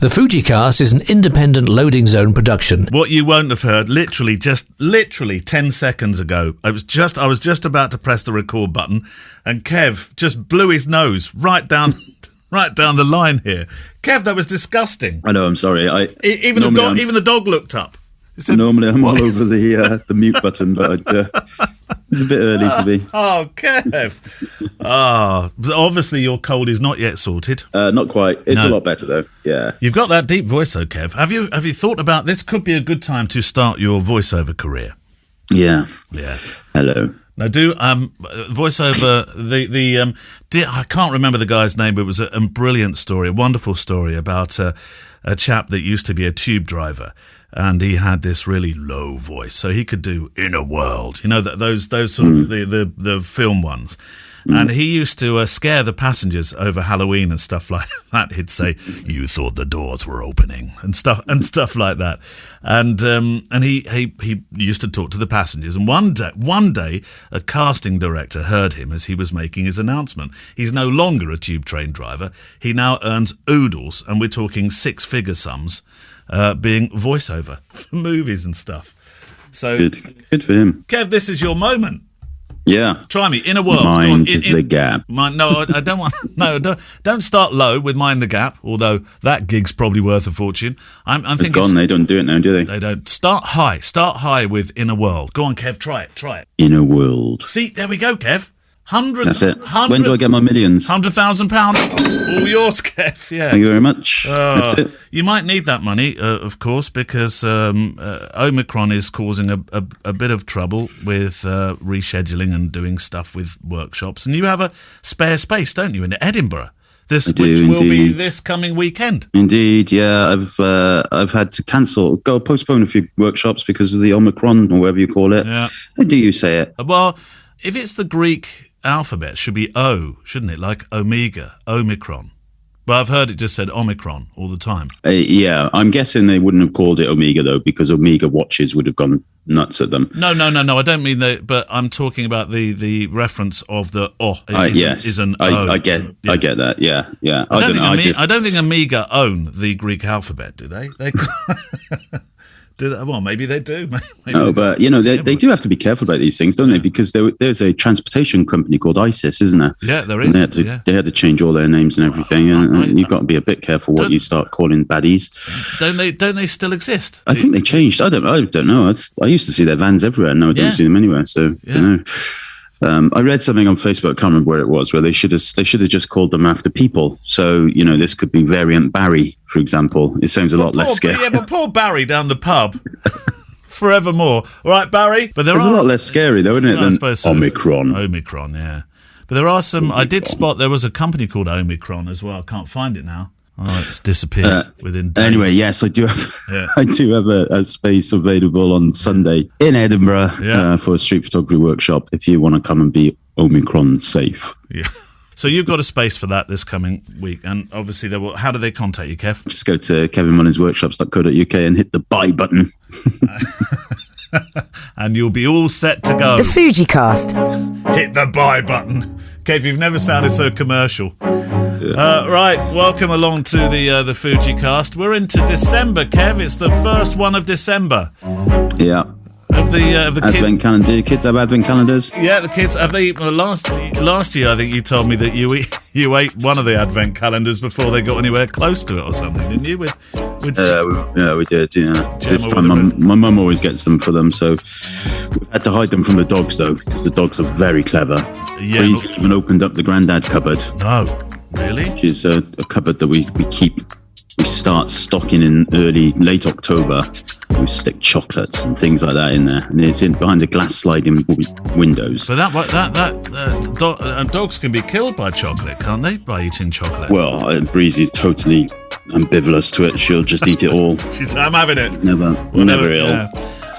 The Fujicast is an independent Loading Zone production. What you won't have heard, literally 10 seconds ago, I was just about to press the record button, and Kev just blew his nose right down the line here. Kev, that was disgusting. I know. I'm sorry. Even the dog looked up. Normally I'm all over the mute button, but it's a bit early for me. Oh, Kev. Obviously your cold is not yet sorted. Not quite. It's a lot better though. Yeah. You've got that deep voice though, Kev. Have you thought about this? Could be a good time to start your voiceover career. Yeah. Yeah. Hello. Now, do voiceover I can't remember the guy's name, but it was a brilliant story, a wonderful story about a chap that used to be a tube driver, and he had this really low voice, so he could do Inner World, those sort of the film ones. And he used to scare the passengers over Halloween and stuff like that. He'd say, "You thought the doors were opening," and stuff like that. And he used to talk to the passengers. And one day, a casting director heard him as he was making his announcement. He's no longer a tube train driver. He now earns oodles, and we're talking six-figure sums, being voiceover for movies and stuff. So good for him. Kev, this is your moment. Yeah. Try me. Inner World. Mind the Gap. No, I don't want. No, don't start low with Mind the Gap. Although that gig's probably worth a fortune. I'm thinking. It's gone. They don't do it now, do they? They don't. Start high. Start high with Inner World. Go on, Kev. Try it. Inner World. See, there we go, Kev. 100. That's it. When do I get my millions? £100,000. All yours, Kev. Yeah. Thank you very much. That's it. You might need that money, of course, because Omicron is causing a bit of trouble with rescheduling and doing stuff with workshops. And you have a spare space, don't you, in Edinburgh? Which will be this coming weekend. Indeed, yeah. I've had to postpone a few workshops because of the Omicron, or whatever you call it. Yeah. How do you say it? Well, if it's the Greek alphabet, it should be O, shouldn't it? Like Omega, Omicron. But I've heard it just said Omicron all the time. Yeah, I'm guessing they wouldn't have called it Omega, though, because Omega watches would have gone nuts at them. No, I don't mean that, but I'm talking about the reference of the O. Is an O. I get that, yeah. I don't think Omega own the Greek alphabet, do they? Well, maybe they do. But they do have to be careful about these things, don't they? Because there's a transportation company called ISIS, isn't there? Yeah, there is. And they had to change all their names and everything, and you've got to be a bit careful what you start calling baddies. Don't they still exist? I think they changed. I don't know. I used to see their vans everywhere, and now I don't see them anywhere. So I don't know. I read something on Facebook, I can't remember where it was, where they should have just called them after people. So, this could be Variant Barry, for example. It sounds a lot less scary. Yeah, but poor Barry down the pub. Forevermore. All right, Barry? But it's a lot less scary, though, isn't it, than Omicron. Omicron, yeah. But there are some... I did spot there was a company called Omicron as well. I can't find it now. Oh, it's disappeared within days. Anyway, yes, I do have a space available on Sunday in Edinburgh for a street photography workshop if you want to come and be Omicron safe. Yeah. So you've got a space for that this coming week, and obviously how do they contact you, Kev? Just go to kevinmunningsworkshops.co.uk and hit the buy button. And you'll be all set to go. The Fujicast. Hit the buy button. Kev, you've never sounded so commercial. Right, welcome along to the Fujicast. We're into December, Kev. It's the first one of December. Yeah. Of the Advent calendar. Kids have Advent calendars. Yeah, the kids have. Last year, I think you told me that you ate one of the Advent calendars before they got anywhere close to it or something, didn't you? We did. Yeah. This time, my mum always gets them for them, so we had to hide them from the dogs though, because the dogs are very clever. Yeah. We even opened up the granddad cupboard. No, really? Which is a cupboard that we keep. We start stocking in late October. We stick chocolates and things like that in there, and it's in behind the glass sliding windows. But dogs can be killed by chocolate, can't they? By eating chocolate. Well, Breezy's totally ambivalent to it. She'll just eat it all. I'm having it. Never ill. Yeah.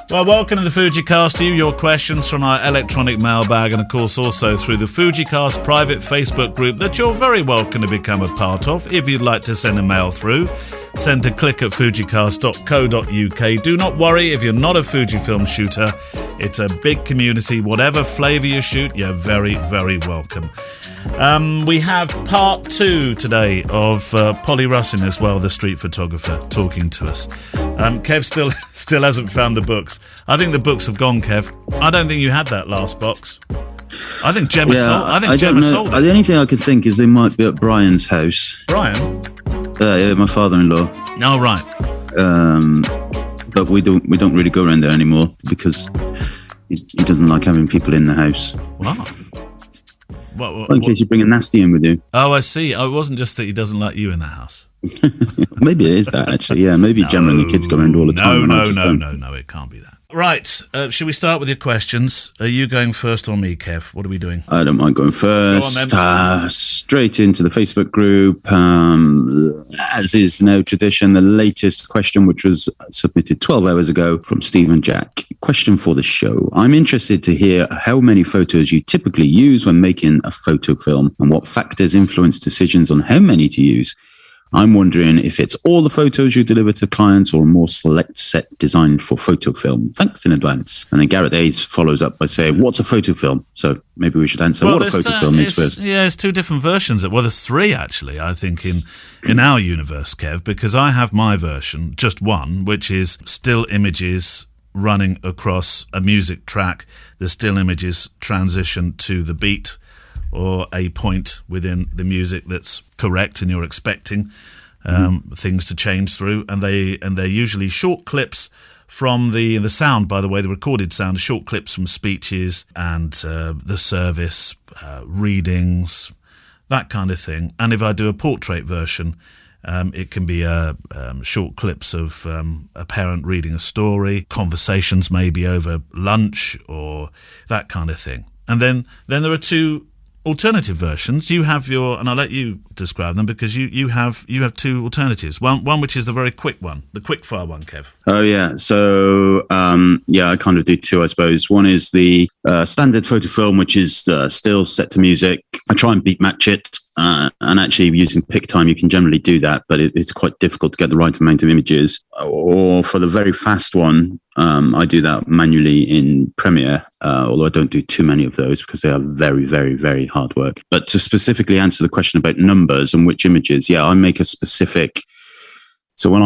Well, welcome to the Fujicast. Your questions from our electronic mailbag, and of course also through the Fujicast private Facebook group that you're very welcome to become a part of. If you'd like to send a mail through, send a click at fujicast.co.uk. Do not worry if you're not a Fujifilm shooter. It's a big community. Whatever flavour you shoot, you're very, very welcome. We have part 2 today of Polly Russin as well, the street photographer, talking to us. Kev still hasn't found the books. I think the books have gone, Kev. I don't think you had that last box. I think Gemma sold it. The only thing I could think is they might be at Brian's house. Brian? Yeah, my father-in-law. Oh, right. But we don't really go around there anymore because he doesn't like having people in the house. What? In case you bring a nasty in with you. Oh, I see. Oh, it wasn't just that he doesn't like you in the house. Maybe it is that, actually. Yeah, maybe Gemma and the kids go around all the time. No, it can't be that. Right, should we start with your questions? Are you going first or me, Kev? What are we doing? I don't mind going first. Go on, then. Straight into the Facebook group. As is now tradition, the latest question, which was submitted 12 hours ago from Stephen Jack. Question for the show. I'm interested to hear how many photos you typically use when making a photo film and what factors influence decisions on how many to use. I'm wondering if it's all the photos you deliver to clients or a more select set designed for photo film. Thanks in advance. And then Garrett Hayes follows up by saying, what's a photo film? So maybe we should answer what a photo film is first. Yeah, there's 2 different versions. Well, there's 3 actually, I think, in our universe, Kev, because I have my version, just one, which is still images running across a music track. The still images transition to the beat or a point within the music that's correct and you're expecting things to change through, and they're usually short clips from the sound, by the way, the recorded sound, short clips from speeches and the service, readings, that kind of thing. And if I do a portrait version, it can be short clips of a parent reading a story, conversations maybe over lunch or that kind of thing. And then there are 2 alternative versions. You have and I'll let you describe them because you have 2 alternatives. One which is the very quick one, the quick fire one, Kev. Oh yeah, so I kind of do 2, I suppose. One is the standard photo film, which is still set to music. I try and beat match it. And actually using PicTime, you can generally do that, but it's quite difficult to get the right amount of images. Or for the very fast one, I do that manually in Premiere, although I don't do too many of those because they are very, very, very hard work. But to specifically answer the question about numbers and which images, I make a specific. So when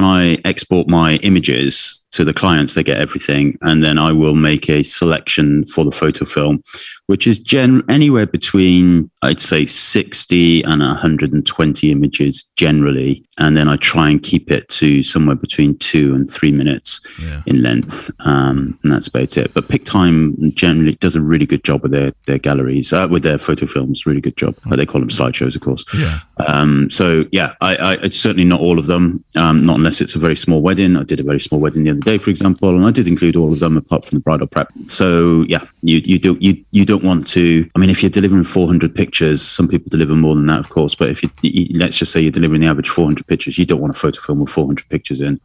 I export my images to the clients, they get everything, and then I will make a selection for the photo film, which is anywhere between, I'd say, 60 and 120 images generally, and then I try and keep it to somewhere between 2 and 3 minutes in length, and that's about it. But PicTime generally does a really good job with their galleries, with their photo films, really good job. They call them slideshows, of course. I certainly not all of them, not unless it's a very small wedding. I did a very small wedding the other day, for example, and I did include all of them apart from the bridal prep. So you don't want to. I mean, if you're delivering 400 pictures, some people deliver more than that, of course. But if let's just say you're delivering the average 400 pictures, you don't want a photo film with 400 pictures in.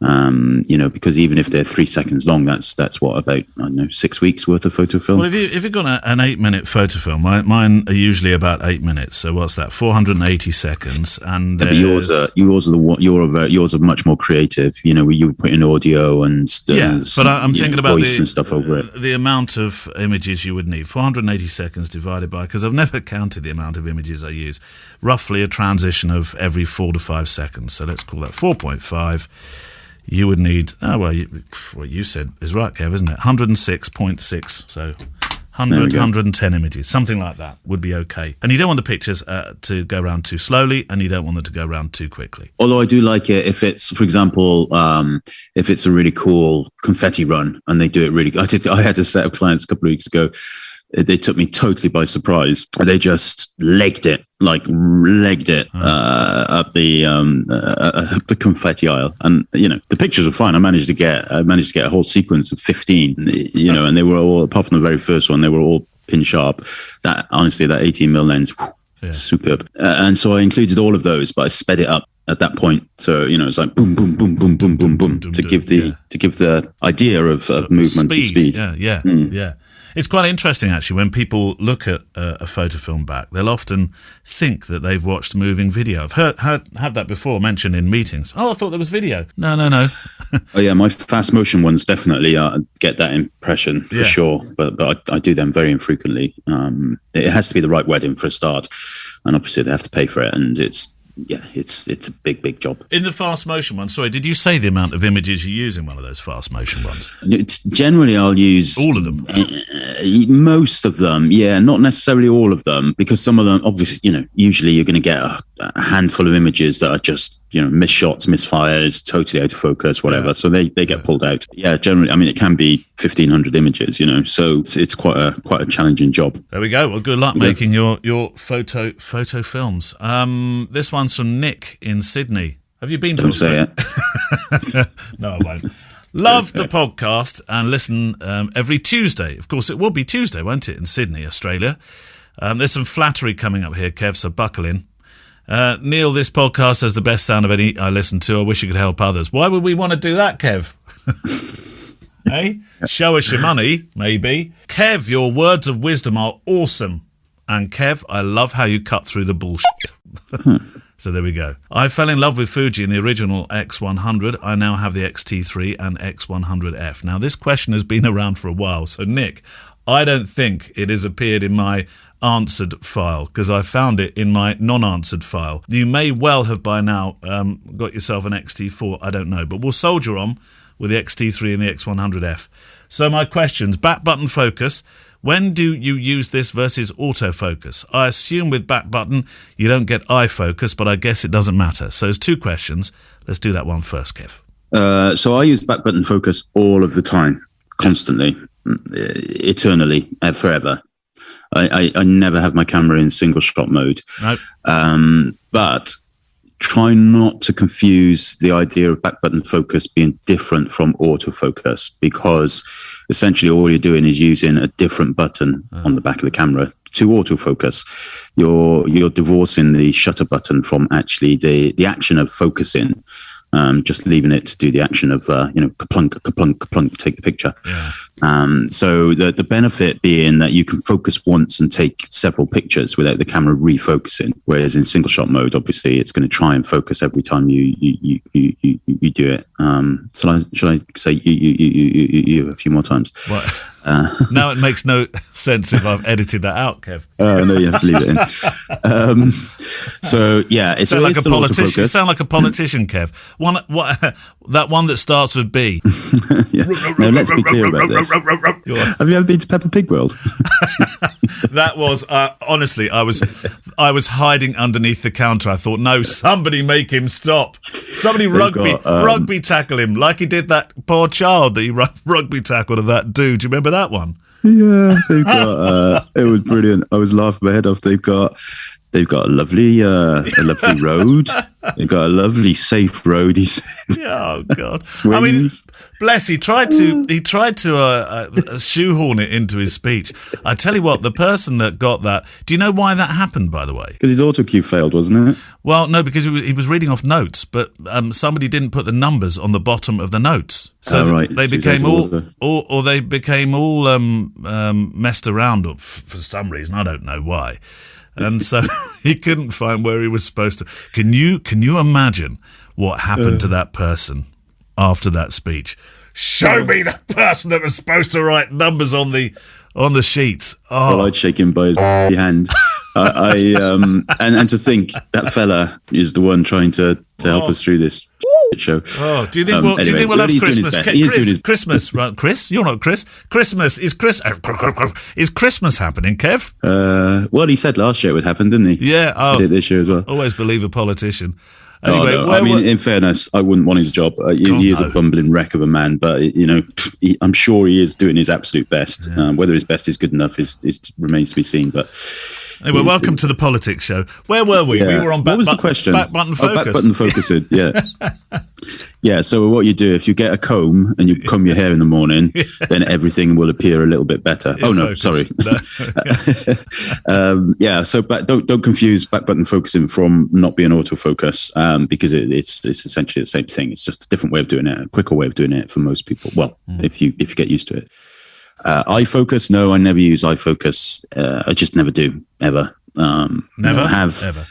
Because even if they're 3 seconds long, that's what, about 6 weeks worth of photo film. Well, if you've got an 8-minute photo film, mine are usually about 8 minutes. So what's that? 480 seconds, and yours are much more creative. Where you put in audio and but I'm thinking about voice and stuff over it. The amount of images you would need. 480 seconds divided by, because I've never counted the amount of images I use. Roughly a transition of every 4 to 5 seconds. So let's call that 4.5. You would need, what you said is right, Kev, isn't it? 106.6. So 110 images, something like that would be okay. And you don't want the pictures to go around too slowly, and you don't want them to go around too quickly. Although I do like it if it's, for example, if it's a really cool confetti run and they do it really good. I had a set of clients a couple of weeks ago. They took me totally by surprise. They just legged it up the confetti aisle, and the pictures were fine. I managed to get a whole sequence of 15, and they were all, apart from the very first one, they were all pin sharp. That 18mm lens, superb. And so I included all of those, but I sped it up at that point. So it's like boom, boom, boom, boom, boom, boom, boom, to give the idea of movement and speed. Yeah. It's quite interesting, actually, when people look at a photo film back, they'll often think that they've watched moving video. I've had that before mentioned in meetings. Oh, I thought there was video. No. Oh, yeah, my fast motion ones definitely get that impression for sure, but I do them very infrequently. It has to be the right wedding for a start, and obviously they have to pay for it, and it's a big job. In the fast motion one, sorry, did you say the amount of images you use in one of those fast motion ones? It's generally I'll use all of them. Most of them, yeah, not necessarily all of them, because some of them, obviously, usually you're going to get a handful of images that are just, missed shots, misfires, totally out of focus, whatever. Yeah. So they get pulled out. Yeah, generally, I mean, it can be 1,500 images, so it's quite a challenging job. There we go. Well, good luck making your photo films. This one's from Nick in Sydney. Have you been to Australia? No, I won't. Love the podcast and listen every Tuesday. Of course, it will be Tuesday, won't it, in Sydney, Australia? There's some flattery coming up here, Kev, so buckle in. Neil, this podcast has the best sound of any I listen to. I wish you could help others. Why would we want to do that, Kev? Hey? Show us your money, maybe. Kev, your words of wisdom are awesome. And Kev, I love how you cut through the bullshit. So there we go. I fell in love with Fuji in the original X100. I now have the X-T3 and X100F. Now, this question has been around for a while. So, Nick, I don't think it has appeared in my answered file because I found it in my non-answered file. You may well have by now got yourself an X-T4. I don't know. But we'll soldier on with the X-T3 and the X100F. So my questions, back button focus. When do you use this versus autofocus? I assume with back button you don't get eye focus, but I guess it doesn't matter. So there's two questions. Let's do that one first, Kev. So I use back button focus all of the time, constantly, eternally, forever. I never have my camera in single shot mode. Nope. But try not to confuse the idea of back button focus being different from autofocus, because essentially all you're doing is using a different button on the back of the camera to autofocus. You're divorcing the shutter button from actually the action of focusing. Just leaving it to do the action of kaplunk, kaplunk, kaplunk, take the picture. Yeah. So the benefit being that you can focus once and take several pictures without the camera refocusing. Whereas in single shot mode, obviously, it's going to try and focus every time you do it. Shall I say you a few more times? What? Now it makes no sense if I've edited that out, Kev. No, you have to leave it in. So yeah, it's like a politician. You sound like a politician, Kev. That one that starts with B. Yeah. Now let's be clear about this. Have you ever been to Peppa Pig World? That was honestly, I was hiding underneath the counter. I thought, no, somebody make him stop. Somebody rugby tackle him like he did that poor child that he rugby tackled of that dude. Do you remember that one? Yeah, they've got. It was brilliant. I was laughing my head off. They've got a lovely road. They've got a lovely safe road. He said. Oh God! I mean, bless. He tried to shoehorn it into his speech. I tell you what, the person that got that. Do you know why that happened? By the way, because his auto cue failed, wasn't it? Well, no, because he was reading off notes, but somebody didn't put the numbers on the bottom of the notes, so right. they became all messed around for some reason. I don't know why. And so he couldn't find where he was supposed to. Can you imagine what happened to that person after that speech? Show me the person that was supposed to write numbers on the sheets. Oh. Well, I'd shake him by his hand. And to think that fella is the one trying to help us through this show. Oh, do you think we'll have Christmas? Christmas, right? Chris, you're not Chris. Christmas is Christmas happening, Kev? Well, he said last year it would happen, didn't he? Yeah, he did this year as well. Always believe a politician. Anyway, no. In fairness, I wouldn't want his job. He is a bumbling wreck of a man, but I'm sure he is doing his absolute best. Yeah. Whether his best is good enough is remains to be seen. But anyway, welcome to the politics show. Where were we? Yeah. We were on what was the question? Back button focus. Back button focusing. Yeah. Yeah, so what you do, if you get a comb and you comb your hair in the morning, then everything will appear a little bit better. Sorry. No. So don't confuse back button focusing from not being autofocus, because it's essentially the same thing. It's just a different way of doing it, a quicker way of doing it for most people. Well, if you get used to it. iFocus, no, I never use iFocus. I just never do, ever. Never? Ever.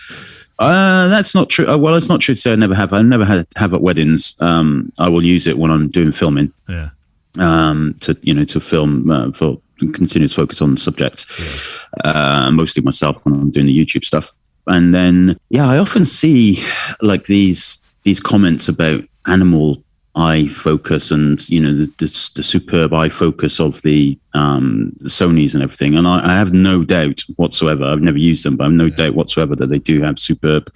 That's not true. Well, it's not true to say I never have. I never have at weddings. I will use it when I'm doing filming. Yeah. To film for continuous focus on subjects. Yeah. Mostly myself when I'm doing the YouTube stuff. And then, I often see like these comments about animal eye focus and, the superb eye focus of the Sonys and everything. And I have no doubt whatsoever, I've never used them, but I have no doubt whatsoever that they do have superb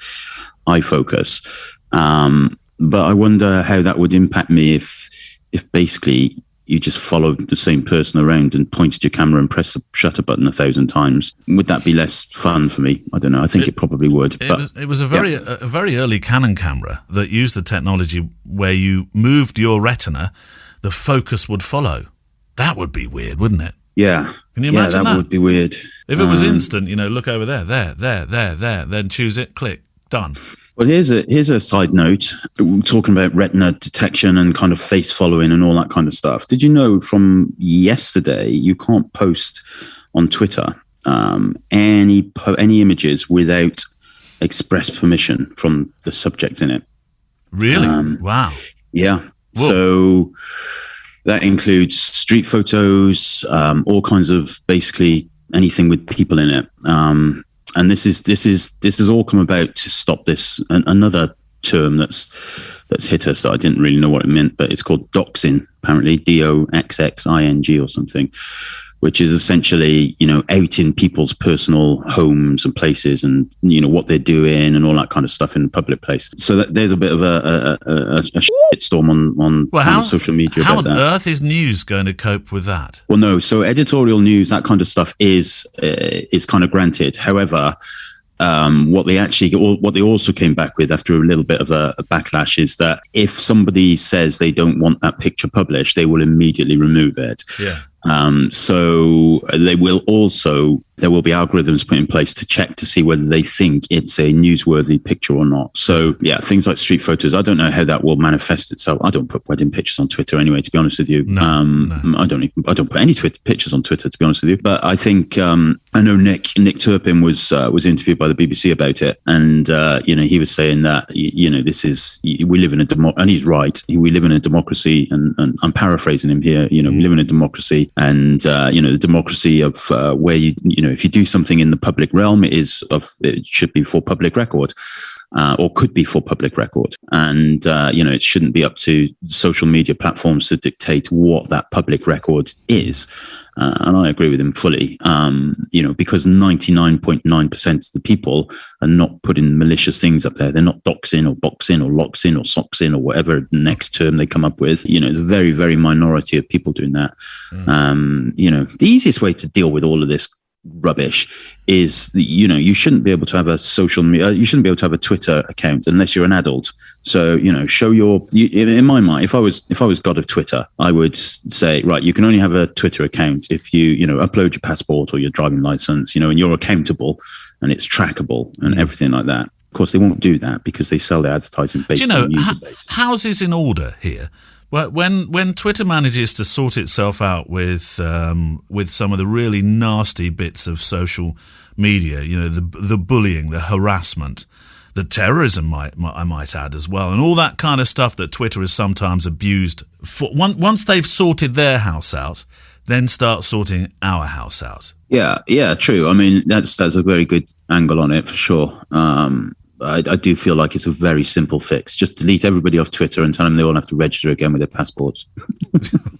eye focus. But I wonder how that would impact me if basically you just followed the same person around and pointed your camera and pressed the shutter button 1,000 times. Would that be less fun for me? I don't know. I think it probably would. It was a very early Canon camera that used the technology where you moved your retina, the focus would follow. That would be weird, wouldn't it? Yeah. Can you imagine that? That would be weird. If it was instant, look over there, then choose it, click, done. Well, here's a side note. We're talking about retina detection and kind of face following and all that kind of stuff. Did you know from yesterday you can't post on Twitter any images without express permission from the subject in it? Really? Wow. Yeah. Whoa. So that includes street photos, all kinds of basically anything with people in it. And this has all come about to stop this. Another term that's hit us that I didn't really know what it meant, but it's called doxing, apparently, DOXXING or something, which is essentially, out in people's personal homes and places and, what they're doing and all that kind of stuff in the public place. So there's a bit of a shitstorm on social media about that. How on earth is news going to cope with that? Well, no. So editorial news, that kind of stuff is kind of granted. However, what they also came back with after a little bit of a backlash is that if somebody says they don't want that picture published, they will immediately remove it. Yeah. So there will be algorithms put in place to check to see whether they think it's a newsworthy picture or not. So things like street photos, I don't know how that will manifest itself. I don't put wedding pictures on Twitter anyway, to be honest with you. No. I don't put any pictures on Twitter, to be honest with you. But I think, I know Nick Turpin was interviewed by the BBC about it. And, he was saying that, we live in a democracy, and he's right. We live in a democracy, and I'm paraphrasing him here, we live in a democracy. And, the democracy of where if you do something in the public realm, it should be for public record, or could be for public record. And, it shouldn't be up to social media platforms to dictate what that public record is. And I agree with him fully, because 99.9% of the people are not putting malicious things up there. They're not doxing or boxing or loxing or soxing or whatever next term they come up with. It's a very, very minority of people doing that. The easiest way to deal with all of this rubbish is you shouldn't be able to have a you shouldn't be able to have a Twitter account unless you're an adult. So show in my mind, if I was god of Twitter, I would say, right, you can only have a Twitter account if you upload your passport or your driving license, and you're accountable and it's trackable and everything like that. Of course, they won't do that because they sell their advertising based on user base. Houses in order here. Well, when Twitter manages to sort itself out with some of the really nasty bits of social media, the bullying, the harassment, the terrorism, I might add as well, and all that kind of stuff that Twitter is sometimes abused for. Once they've sorted their house out, then start sorting our house out. Yeah, true. I mean, that's a very good angle on it for sure. I do feel like it's a very simple fix. Just delete everybody off Twitter and tell them they all have to register again with their passports.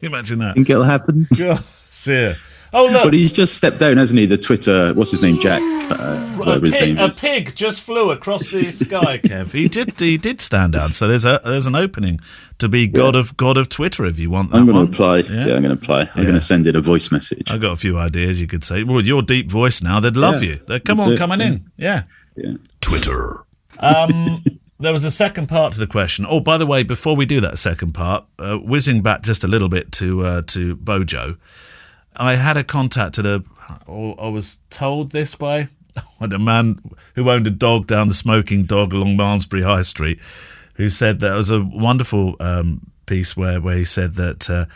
Imagine that. Think it'll happen? Yeah. Oh, look. But he's just stepped down, hasn't he? The Twitter, what's his name, Jack? A pig just flew across the sky, Kev. He did stand out. So there's an opening to be god of Twitter if you want that. I'm going to apply. Yeah, I'm going to apply. I'm going to send in a voice message. I've got a few ideas you could say. Well, with your deep voice now, they'd love you. Coming in. Yeah. Twitter. There was a second part to the question. Oh, by the way, before we do that second part, whizzing back just a little bit to Bojo, I had a contact I was told this by a man who owned a dog down the Smoking Dog along Malmesbury High Street, who said that it was a wonderful piece where he said that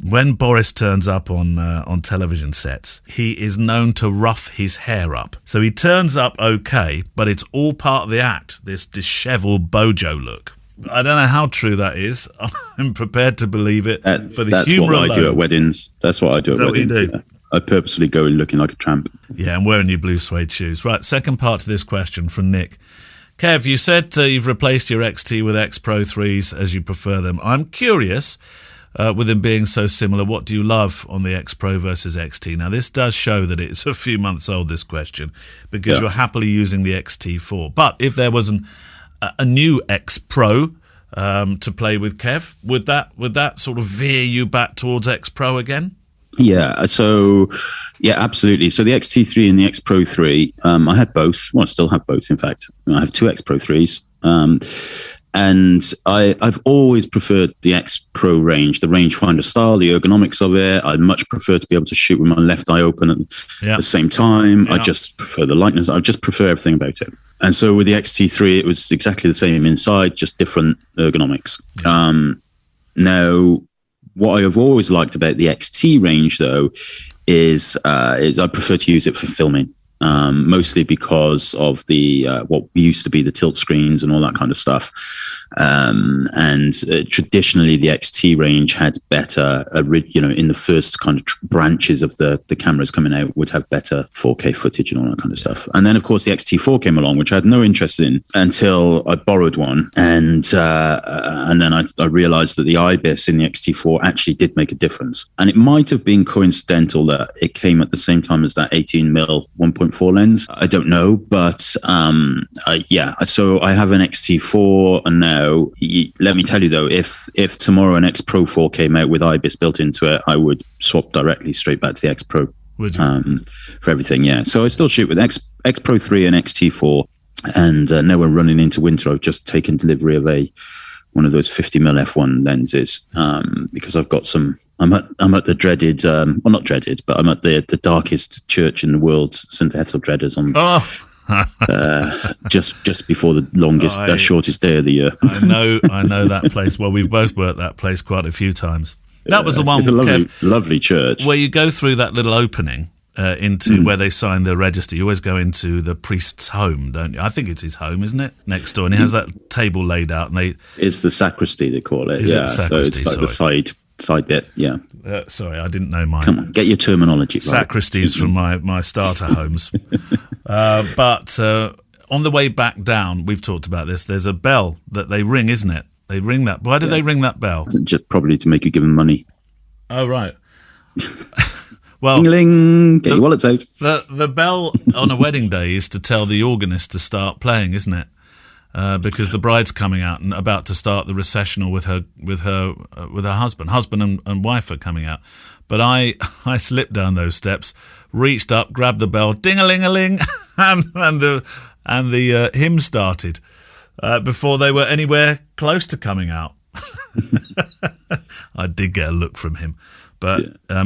when Boris turns up on television sets, he is known to rough his hair up. So he turns up okay, but it's all part of the act, this dishevelled bojo look. I don't know how true that is. I'm prepared to believe it for the humour alone. That's what I do at weddings. That's what I do at weddings. What you do? Yeah. I purposely go looking like a tramp. Yeah, and wearing your blue suede shoes. Right, second part to this question from Nick. Kev, you said you've replaced your XT with X Pro 3s as you prefer them. I'm curious, with them being so similar, what do you love on the X Pro versus XT? Now, this does show that it's a few months old, this question, because you're happily using the XT4. But if there was a new X Pro to play with, Kev, would that sort of veer you back towards X Pro again? Yeah, so absolutely. So the XT3 and the X Pro 3, I had both. Well, I still have both, in fact. I have two X Pro 3s. And I've always preferred the X Pro range, the rangefinder style, the ergonomics of it. I'd much prefer to be able to shoot with my left eye open at the same time. I just prefer the lightness. I just prefer everything about it. And so with the XT3, it was exactly the same inside, just different ergonomics. Now, what I have always liked about the XT range, though, is I prefer to use it for filming. Mostly because of the what used to be the tilt screens and all that kind of stuff. And traditionally, the XT range had better, in the first kind of branches of the cameras coming out would have better 4K footage and all that kind of stuff. And then, of course, the XT4 came along, which I had no interest in until I borrowed one. And then I realized that the IBIS in the XT4 actually did make a difference. And it might have been coincidental that it came at the same time as that 18mm 1.4 lens. I don't know, but so I have an XT4, and now let me tell you though, if tomorrow an X Pro 4 came out with IBIS built into it, I would swap directly straight back to the X Pro. Would you? For everything, yeah. So I still shoot with X Pro 3 and XT4, and now we're running into winter. I've just taken delivery of one of those 50mm f1 lenses because I've got some. I'm at the dreaded, not dreaded, but I'm at the darkest church in the world, St. Etheldredders on just before the longest, shortest day of the year. I know that place. Well, we've both worked that place quite a few times. That was the one, it's a lovely church where you go through that little opening into where they sign the register. You always go into the priest's home, don't you? I think it's his home, isn't it? Next door, and he has that table laid out, and it's the sacristy, they call it. It sacristy, so it's like the side bit, yeah. Sorry, I didn't know mine. Come on, get your terminology right. Sacristies from my starter homes. But on the way back down, we've talked about this, there's a bell that they ring, isn't it? They ring that. Why do they ring that bell? Just probably to make you give them money. Oh, right. Well, Ding-a-ling, get your wallets out. The bell on a wedding day is to tell the organist to start playing, isn't it? Because the bride's coming out and about to start the recessional with her husband and wife are coming out. But I slipped down those steps, reached up, grabbed the bell, ding-a-ling-a-ling, and the hymn started before they were anywhere close to coming out. I did get a look from him. But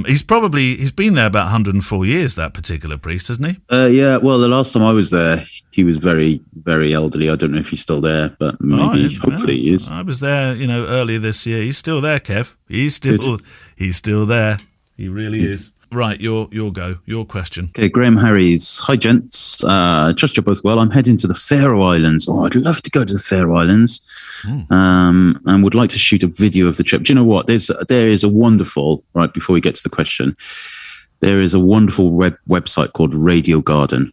he's been there about 104 years, that particular priest, hasn't he? Yeah, well, the last time I was there, he was very, very elderly. I don't know if he's still there, but hopefully he is. I was there, earlier this year. He's still there, Kev. He's still there. He really is. Right, your go, your question. Okay, Graham Harries. Hi, gents. Trust you're both well. I'm heading to the Faroe Islands. Oh, I'd love to go to the Faroe Islands, and would like to shoot a video of the trip. Do you know what? There is a wonderful, right before we get to the question, there is a wonderful website called radio.garden.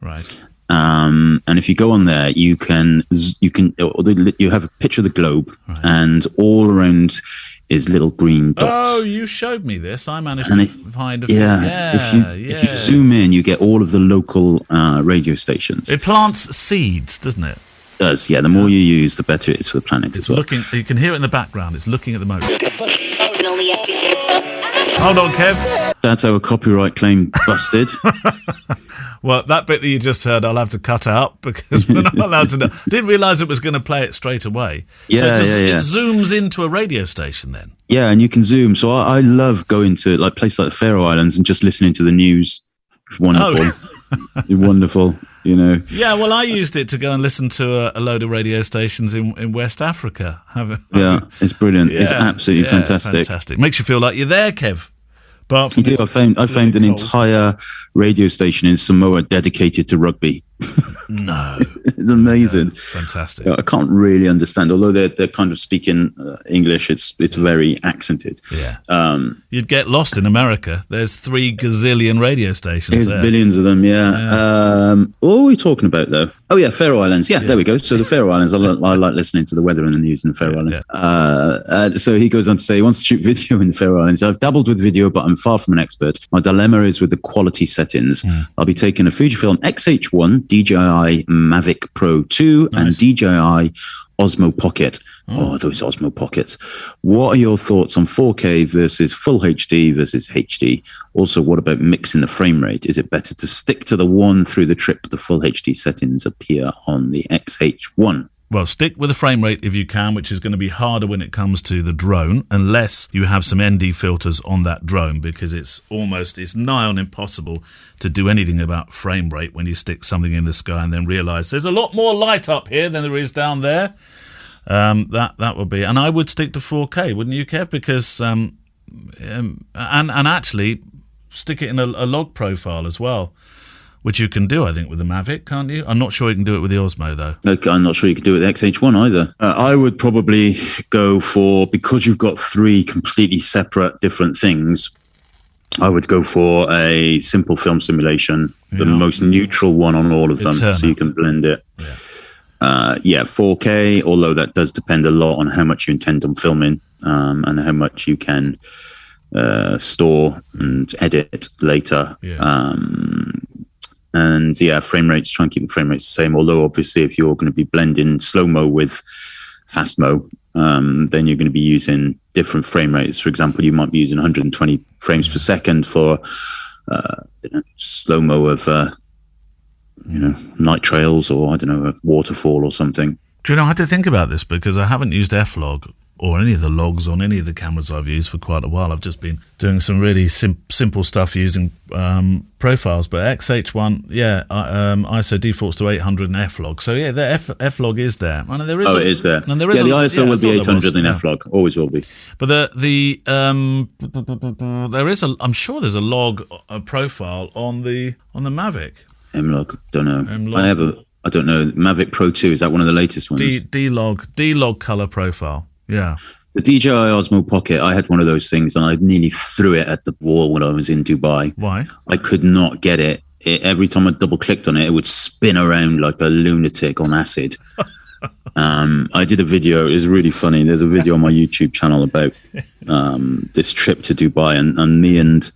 Right. And if you go on there, you have a picture of the globe, right, and all around is little green dots. Oh, you showed me this. I managed to find a few. If you zoom in, you get all of the local radio stations. It plants seeds, doesn't it? It does, yeah. The more you use, the better it is for the planet as well. You can hear it in the background. It's looking at the moon. Hold on, Kev. That's our copyright claim busted. Well, that bit that you just heard, I'll have to cut out because we're not allowed to know. Didn't realise it was going to play it straight away. Yeah, It zooms into a radio station then. Yeah, and you can zoom. So I love going to places like the Faroe Islands and just listening to the news. It's wonderful. Oh. Wonderful. you know. Yeah, well, I used it to go and listen to a load of radio stations in West Africa. Yeah, it's brilliant. It's absolutely fantastic. Makes you feel like you're there, Kev. But you do. I found an entire radio station in Samoa dedicated to rugby. No, it's amazing. Yeah, fantastic. I can't really understand, although they're kind of speaking English. It's very accented. Yeah. You'd get lost in America. There's 3 gazillion radio stations. There's billions of them. Yeah. What are we talking about though? Oh yeah, Faroe Islands. Yeah, there we go. So the Faroe Islands. I like listening to the weather and the news in the Faroe Islands. Yeah. So he goes on to say he wants to shoot video in the Faroe Islands. I've dabbled with video, but I'm far from an expert. My dilemma is with the quality settings. I'll be taking a Fujifilm X-H1, DJI Mavic Pro 2, and DJI Osmo Pocket. Oh, those Osmo Pockets. What are your thoughts on 4K versus Full HD versus HD? Also, what about mixing the frame rate? Is it better to stick to the one through the trip the Full HD settings appear on the XH1? Well, stick with the frame rate if you can, which is going to be harder when it comes to the drone, unless you have some ND filters on that drone, because it's nigh on impossible to do anything about frame rate when you stick something in the sky and then realise there's a lot more light up here than there is down there. That would be, and I would stick to 4K, wouldn't you, Kev? Because and actually stick it in a log profile as well. Which you can do, I think, with the Mavic, can't you? I'm not sure you can do it with the Osmo, though. Okay, I'm not sure you can do it with the XH1 either. I would probably go for, because you've got 3 completely separate different things, I would go for a simple film simulation, the most neutral one on all of them, so you can blend it. 4K, although that does depend a lot on how much you intend on filming and how much you can store and edit later. And frame rates, try and keep the frame rates the same. Although obviously if you're going to be blending slow-mo with fast-mo, then you're going to be using different frame rates. For example, you might be using 120 frames per second for slow-mo of, night trails, or I don't know, a waterfall or something. Do you know, I had to think about this because I haven't used F-Log or any of the logs on any of the cameras I've used for quite a while. I've just been doing some really simple stuff using profiles. But XH1, ISO defaults to 800 in F-Log. So yeah, the F-Log is there. And there is it is there. And there is the ISO will be 800 in F-Log. Always will be. But there is I'm sure there's a log profile on the Mavic. M-Log, don't know. I don't know. Mavic Pro 2, is that one of the latest ones? D-Log color profile. Yeah. The DJI Osmo Pocket, I had one of those things and I nearly threw it at the wall when I was in Dubai. Why? I could not get it. Every time I double clicked on it, it would spin around like a lunatic on acid. I did a video. It was really funny. There's a video on my YouTube channel about this trip to Dubai, and me and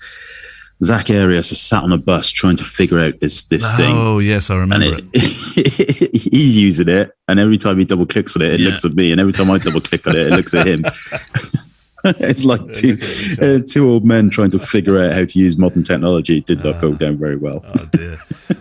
Zach Arias are sat on a bus trying to figure out this thing. Oh, yes, I remember it. He's using it, and every time he double clicks on it, it looks at me, and every time I double click on it, it looks at him. It's like two old men trying to figure out how to use modern technology. It did not go down very well. Oh, dear.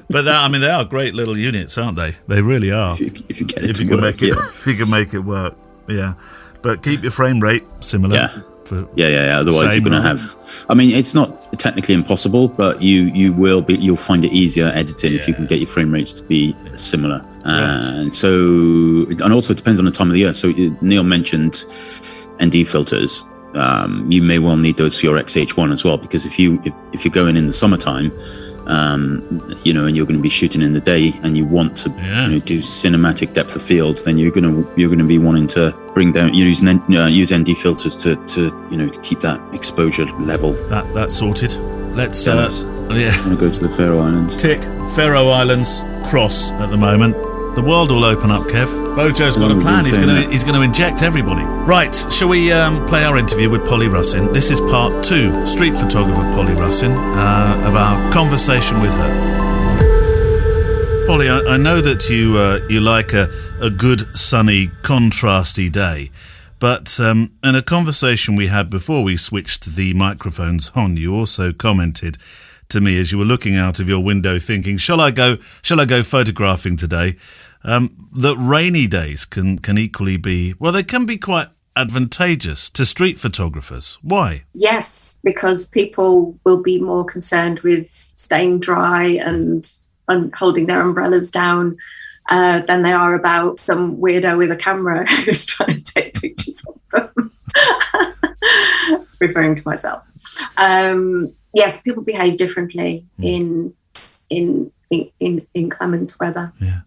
But they are great little units, aren't they? They really are. If you get it to work, if you can make it work, yeah. But keep your frame rate similar. Yeah. Otherwise, you're going to have. I mean, it's not technically impossible, but you'll find it easier editing if you can get your frame rates to be similar. And also it depends on the time of the year. So Neil mentioned ND filters. You may well need those for your XH1 as well, because if you're going in the summertime, and you're going to be shooting in the day, and you want to do cinematic depth of field, then you're going to be wanting to bring down use ND filters to keep that exposure level. That's sorted. Let's I'm going to go to the Faroe Islands. Tick Faroe Islands cross at the moment. The world will open up, Kev. Bojo's got a plan. He's going to inject everybody. Right, shall we play our interview with Polly Russin? This is part 2, street photographer Polly Russin, of our conversation with her. Polly, I know that you like a good, sunny, contrasty day, but in a conversation we had before we switched the microphones on, you also commented to me as you were looking out of your window thinking, shall I go photographing today? That rainy days can equally be, they can be quite advantageous to street photographers. Why? Yes, because people will be more concerned with staying dry and holding their umbrellas down than they are about some weirdo with a camera who's trying to take pictures of them. Referring to myself. Yes, people behave differently in inclement weather. Yeah.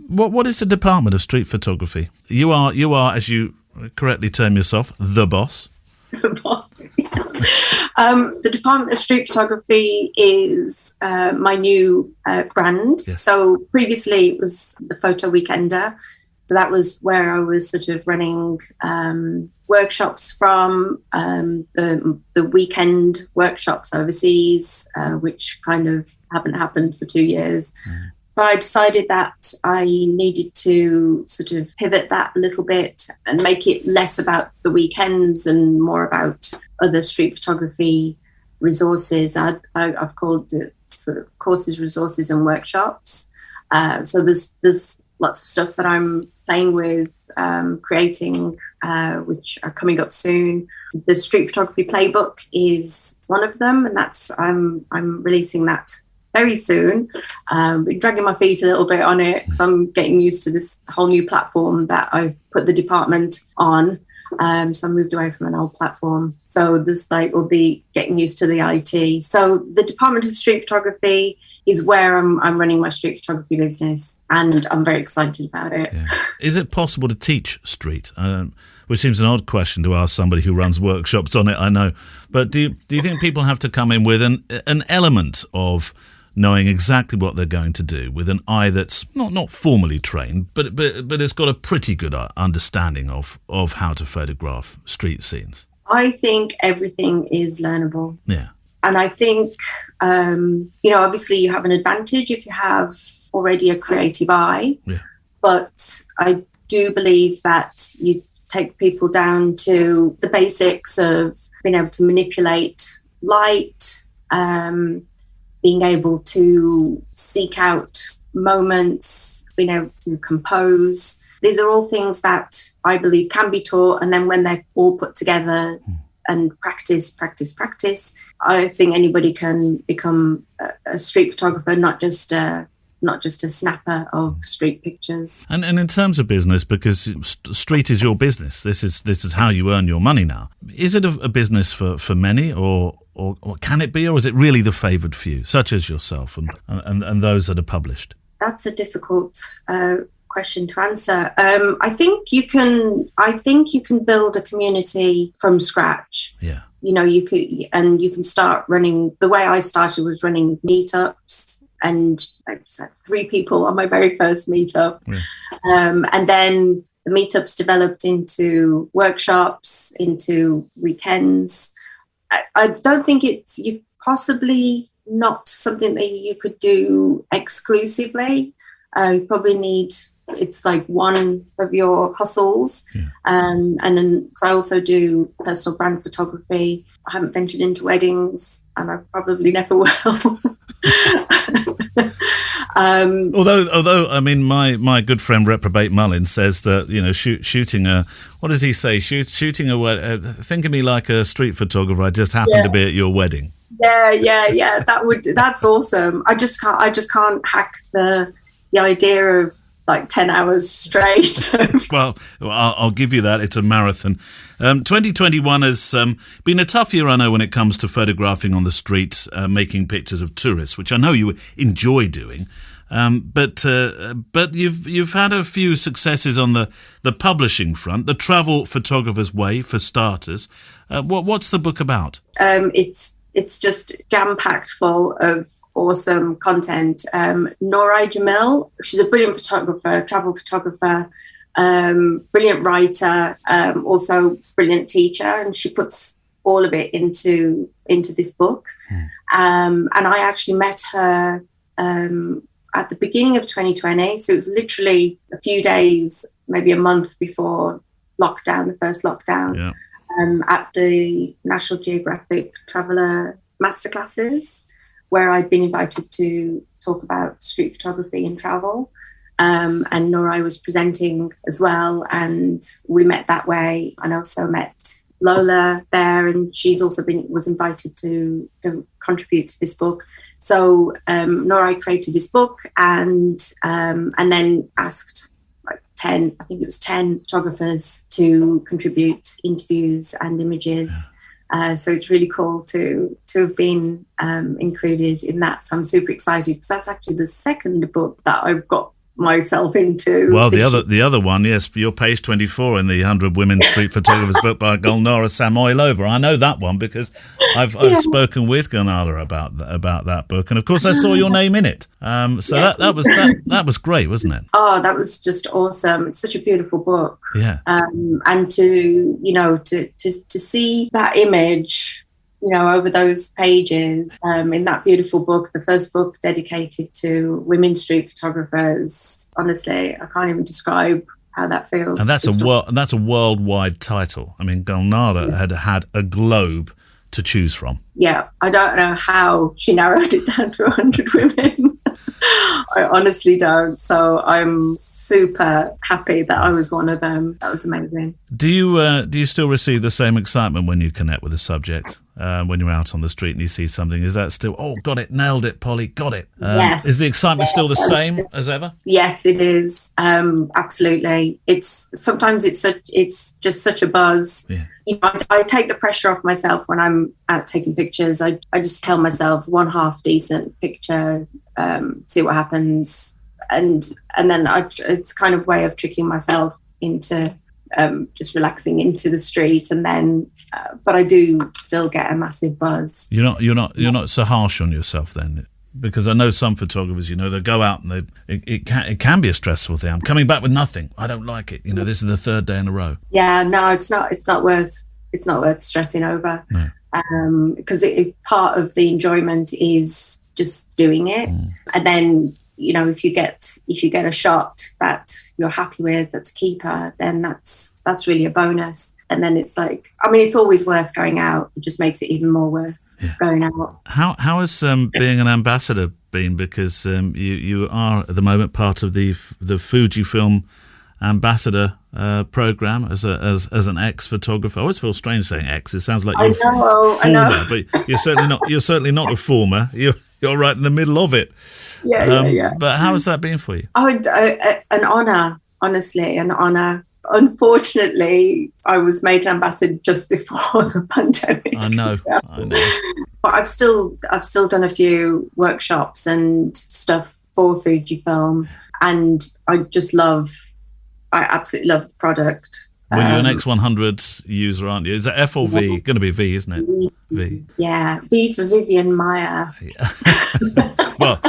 What is the Department of Street Photography? You are, as you correctly term yourself, the boss. The boss, yes. The Department of Street Photography is my new brand. Yes. So previously it was the Photo Weekender. So that was where I was sort of running workshops from, the weekend workshops overseas, which kind of haven't happened for 2 years. Mm. But I decided that I needed to sort of pivot that a little bit and make it less about the weekends and more about other street photography resources. I've called it sort of courses, resources and workshops. So there's lots of stuff that I'm playing with, creating, which are coming up soon. The Street Photography Playbook is one of them, and I'm releasing that very soon. Been dragging my feet a little bit on it because I'm getting used to this whole new platform that I've put the department on. So I moved away from an old platform. So we'll be getting used to the IT. So the Department of Street Photography is where I'm running my street photography business, and I'm very excited about it. Yeah. Is it possible to teach street? Which seems an odd question to ask somebody who runs workshops on it, I know. But do you think people have to come in with an element of knowing exactly what they're going to do, with an eye that's not formally trained, but it's got a pretty good understanding of how to photograph street scenes? I think everything is learnable. Yeah. And I think, obviously you have an advantage if you have already a creative eye. Yeah. But I do believe that you take people down to the basics of being able to manipulate light, being able to seek out moments, being able to compose. These are all things that I believe can be taught. And then when they're all put together and practice, I think anybody can become a street photographer, not just a snapper of street pictures. And in terms of business, because street is your business, this is how you earn your money now. Is it a business for many, or can it be, or is it really the favoured few, such as yourself and those that are published? That's a difficult question to answer. I think you can build a community from scratch. Yeah. You can start running. The way I started was running meetups, and I just had 3 people on my very first meetup. Yeah. And then the meetups developed into workshops, into weekends. I don't think you possibly not something that you could do exclusively. You probably need, it's like one of your hustles. Yeah. And then I also do personal brand photography. I haven't ventured into weddings, and I probably never will. Although I mean, my good friend Reprobate Mullin says that shooting a, what does he say? Shooting a think of me like a street photographer. I just happened to be at your wedding. Yeah. That's awesome. I just can't hack the idea of like 10 hours straight. Well, I'll give you that. It's a marathon. 2021 has been a tough year, I know, when it comes to photographing on the streets, making pictures of tourists, which I know you enjoy doing. But you've had a few successes on the publishing front, the Travel Photographer's Way, for starters. What's the book about? It's just jam-packed full of awesome content. Norai Jamil, she's a brilliant photographer, travel photographer, brilliant writer, also brilliant teacher, and she puts all of it into this book. And I actually met her at the beginning of 2020, so it was literally a few days, maybe a month before the first lockdown, at the National Geographic Traveller Masterclasses, where I'd been invited to talk about street photography and travel. And Norai was presenting as well, and we met that way. And I also met Lola there, and she's also was invited to contribute to this book. So Nora created this book and then asked like 10 photographers to contribute interviews and images. So it's really cool to have been included in that. So I'm super excited because that's actually the second book that I've got myself into. Well, the other one, yes, you're page 24 in the 100 Women Street Photographers book by Gulnara Samoilova. I know that one because I've spoken with Gulnara about that book, and of course I saw your name in it. That was great, wasn't it? Oh, that was just awesome. It's such a beautiful book. Yeah. And to see that image, over those pages in that beautiful book, the first book dedicated to women street photographers. Honestly, I can't even describe how that feels. And that's a worldwide title. I mean, Gulnara had a globe to choose from. Yeah, I don't know how she narrowed it down to 100 women. I honestly don't. So I'm super happy that I was one of them. That was amazing. Do you still receive the same excitement when you connect with a subject? When you're out on the street and you see something, is that still, oh, got it, nailed it, Polly, got it? Yes. Is the excitement still the same as ever? Yes, it is. Absolutely. Sometimes it's just such a buzz. Yeah. I take the pressure off myself when I'm out taking pictures. I just tell myself one half decent picture, see what happens, and then it's kind of way of tricking myself into just relaxing into the street, and then but I do still get a massive buzz. You're not so harsh on yourself then, because I know some photographers, they go out and it can be a stressful thing. I'm coming back with nothing. I don't like it. This is the third day in a row. Yeah, no, it's not worth stressing over. No. Because part of the enjoyment is just doing it, and then if you get a shot that you're happy with, that's a keeper, then that's really a bonus. And then it's like, it's always worth going out. It just makes it even more worth going out. How has being an ambassador been? Because you are at the moment part of the Fujifilm Ambassador program as an ex-photographer. I always feel strange saying ex. It sounds like you're former, I know. But you're certainly not a former. You're right in the middle of it. Yeah. But how has that been for you? An honour, honestly, an honour. Unfortunately, I was made ambassador just before the pandemic. I know. But I've still done a few workshops and stuff for Fujifilm, and I absolutely love the product. Well, you're an X100 user, aren't you? Is that F or V? Yeah. Going to be V, isn't it? V. Yeah, V for Vivian Meyer. Yeah. Well,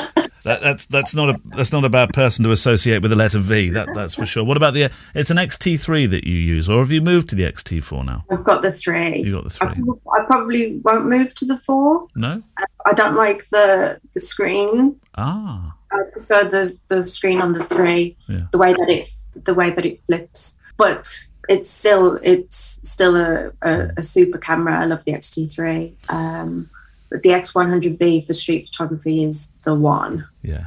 that's not a bad person to associate with the letter V. That's for sure. What about it's an XT3 that you use, or have you moved to the XT4 now? I've got the 3. You got the 3. I probably won't move to the 4. No, I don't like the screen. I prefer the screen on the 3. Yeah. The way that it flips, but it's still a super camera. I love the XT3. But the X100V for street photography is the one. Yeah.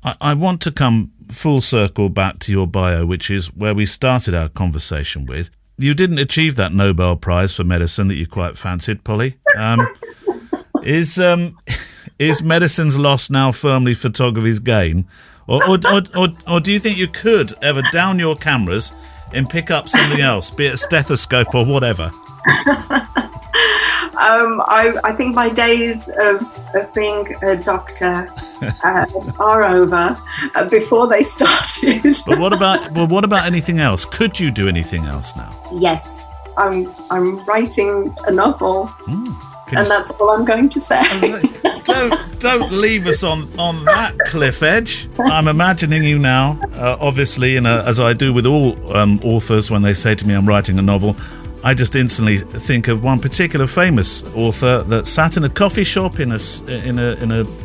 I want to come full circle back to your bio, which is where we started our conversation with. You didn't achieve that Nobel Prize for medicine that you quite fancied, Polly. Is medicine's loss now firmly photography's gain? Or do you think you could ever down your cameras and pick up something else, be it a stethoscope or whatever? I think my days of being a doctor are over before they started. But what about anything else? Could you do anything else now? Yes, I'm writing a novel, and that's all I'm going to say. Don't leave us on that cliff edge. I'm imagining you now, obviously, as I do with all authors when they say to me I'm writing a novel. I just instantly think of one particular famous author that sat in a coffee shop in a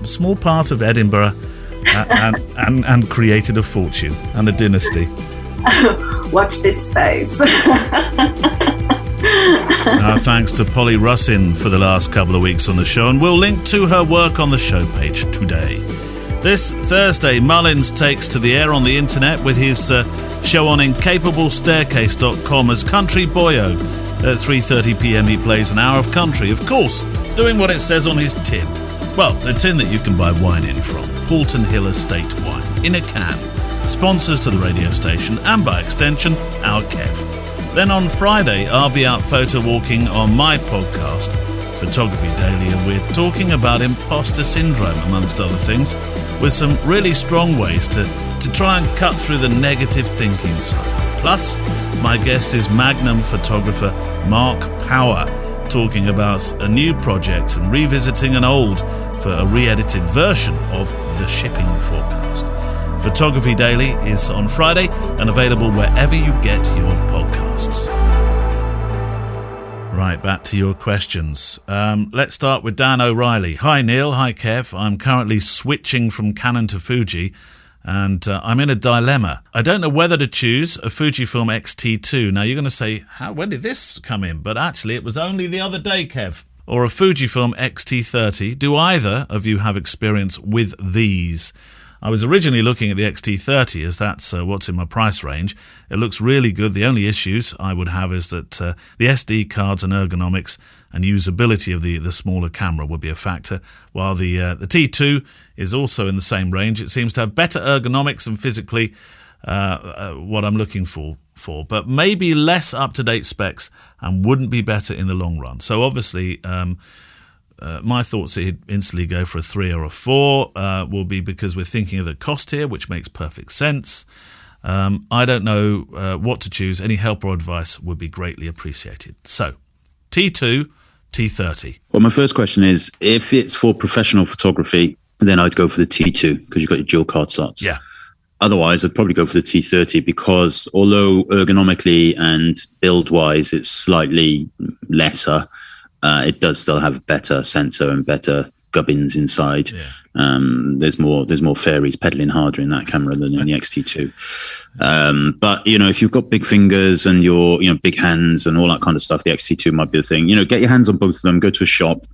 small part of Edinburgh and created a fortune and a dynasty. Watch this space. Now, thanks to Polly Russin for the last couple of weeks on the show, and we'll link to her work on the show page today. This Thursday, Mullins takes to the air on the internet with his show on incapablestaircase.com as Country Boyo. At 3:30 p.m. he plays an hour of country, of course, doing what it says on his tin. Well, the tin that you can buy wine in from, Paulton Hill Estate Wine, in a can. Sponsors to the radio station and, by extension, our Kev. Then on Friday, I'll be out photo walking on my podcast, Photography Daily, and we're talking about imposter syndrome, amongst other things, with some really strong ways to try and cut through the negative thinking cycle. Plus, my guest is Magnum photographer Mark Power, talking about a new project and revisiting an old for a re-edited version of The Shipping Forecast. Photography Daily is on Friday and available wherever you get your podcasts. Right, back to your questions. Let's start with Dan O'Reilly. Hi Neil, hi Kev. I'm currently switching from Canon to Fuji and I'm in a dilemma. I don't know whether to choose a Fujifilm X-T2. Now you're going to say, when did this come in? But actually it was only the other day, Kev. Or a Fujifilm X-T30. Do either of you have experience with these? I was originally looking at the X-T30 as that's what's in my price range. It looks really good. The only issues I would have is that the SD cards and ergonomics and usability of the smaller camera would be a factor, while the T2 is also in the same range. It seems to have better ergonomics and physically what I'm looking for, but maybe less up-to-date specs and wouldn't be better in the long run. So obviously my thoughts that he'd instantly go for a 3 or a 4 will be because we're thinking of the cost here, which makes perfect sense. I don't know what to choose. Any help or advice would be greatly appreciated. So, T2, T30. Well, my first question is, if it's for professional photography, then I'd go for the T2 because you've got your dual card slots. Yeah. Otherwise, I'd probably go for the T30 because although ergonomically and build-wise it's slightly lesser, it does still have better sensor and better gubbins inside. Yeah. There's more fairies pedaling harder in that camera than in the X-T2. But if you've got big fingers and your big hands and all that kind of stuff, the X-T2 might be the thing. Get your hands on both of them, go to a shop,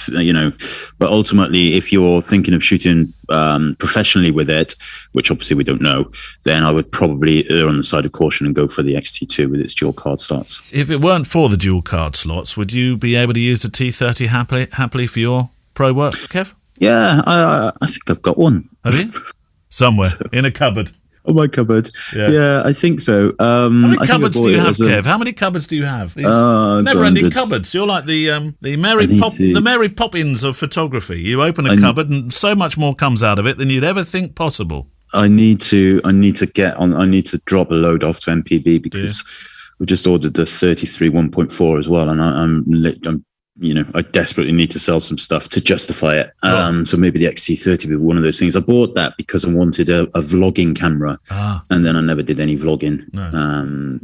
But ultimately, if you're thinking of shooting professionally with it, which obviously we don't know, then I would probably err on the side of caution and go for the X-T2 with its dual card slots. If it weren't for the dual card slots, would you be able to use the T30 happily for your pro work, Kev? Yeah, I think I've got one. Have you? Somewhere in a cupboard. Oh, my cupboard. Yeah, I think so. How many cupboards do you have, Kev? How many cupboards do you have? Never-ending cupboards. You're like the Mary Poppins of photography. You open a cupboard and so much more comes out of it than you'd ever think possible. I need to drop a load off to MPB because we just ordered the 33 1.4 as well, and I'm I desperately need to sell some stuff to justify it. So maybe the X-T30 would be one of those things. I bought that because I wanted a vlogging camera, and then I never did any vlogging. No.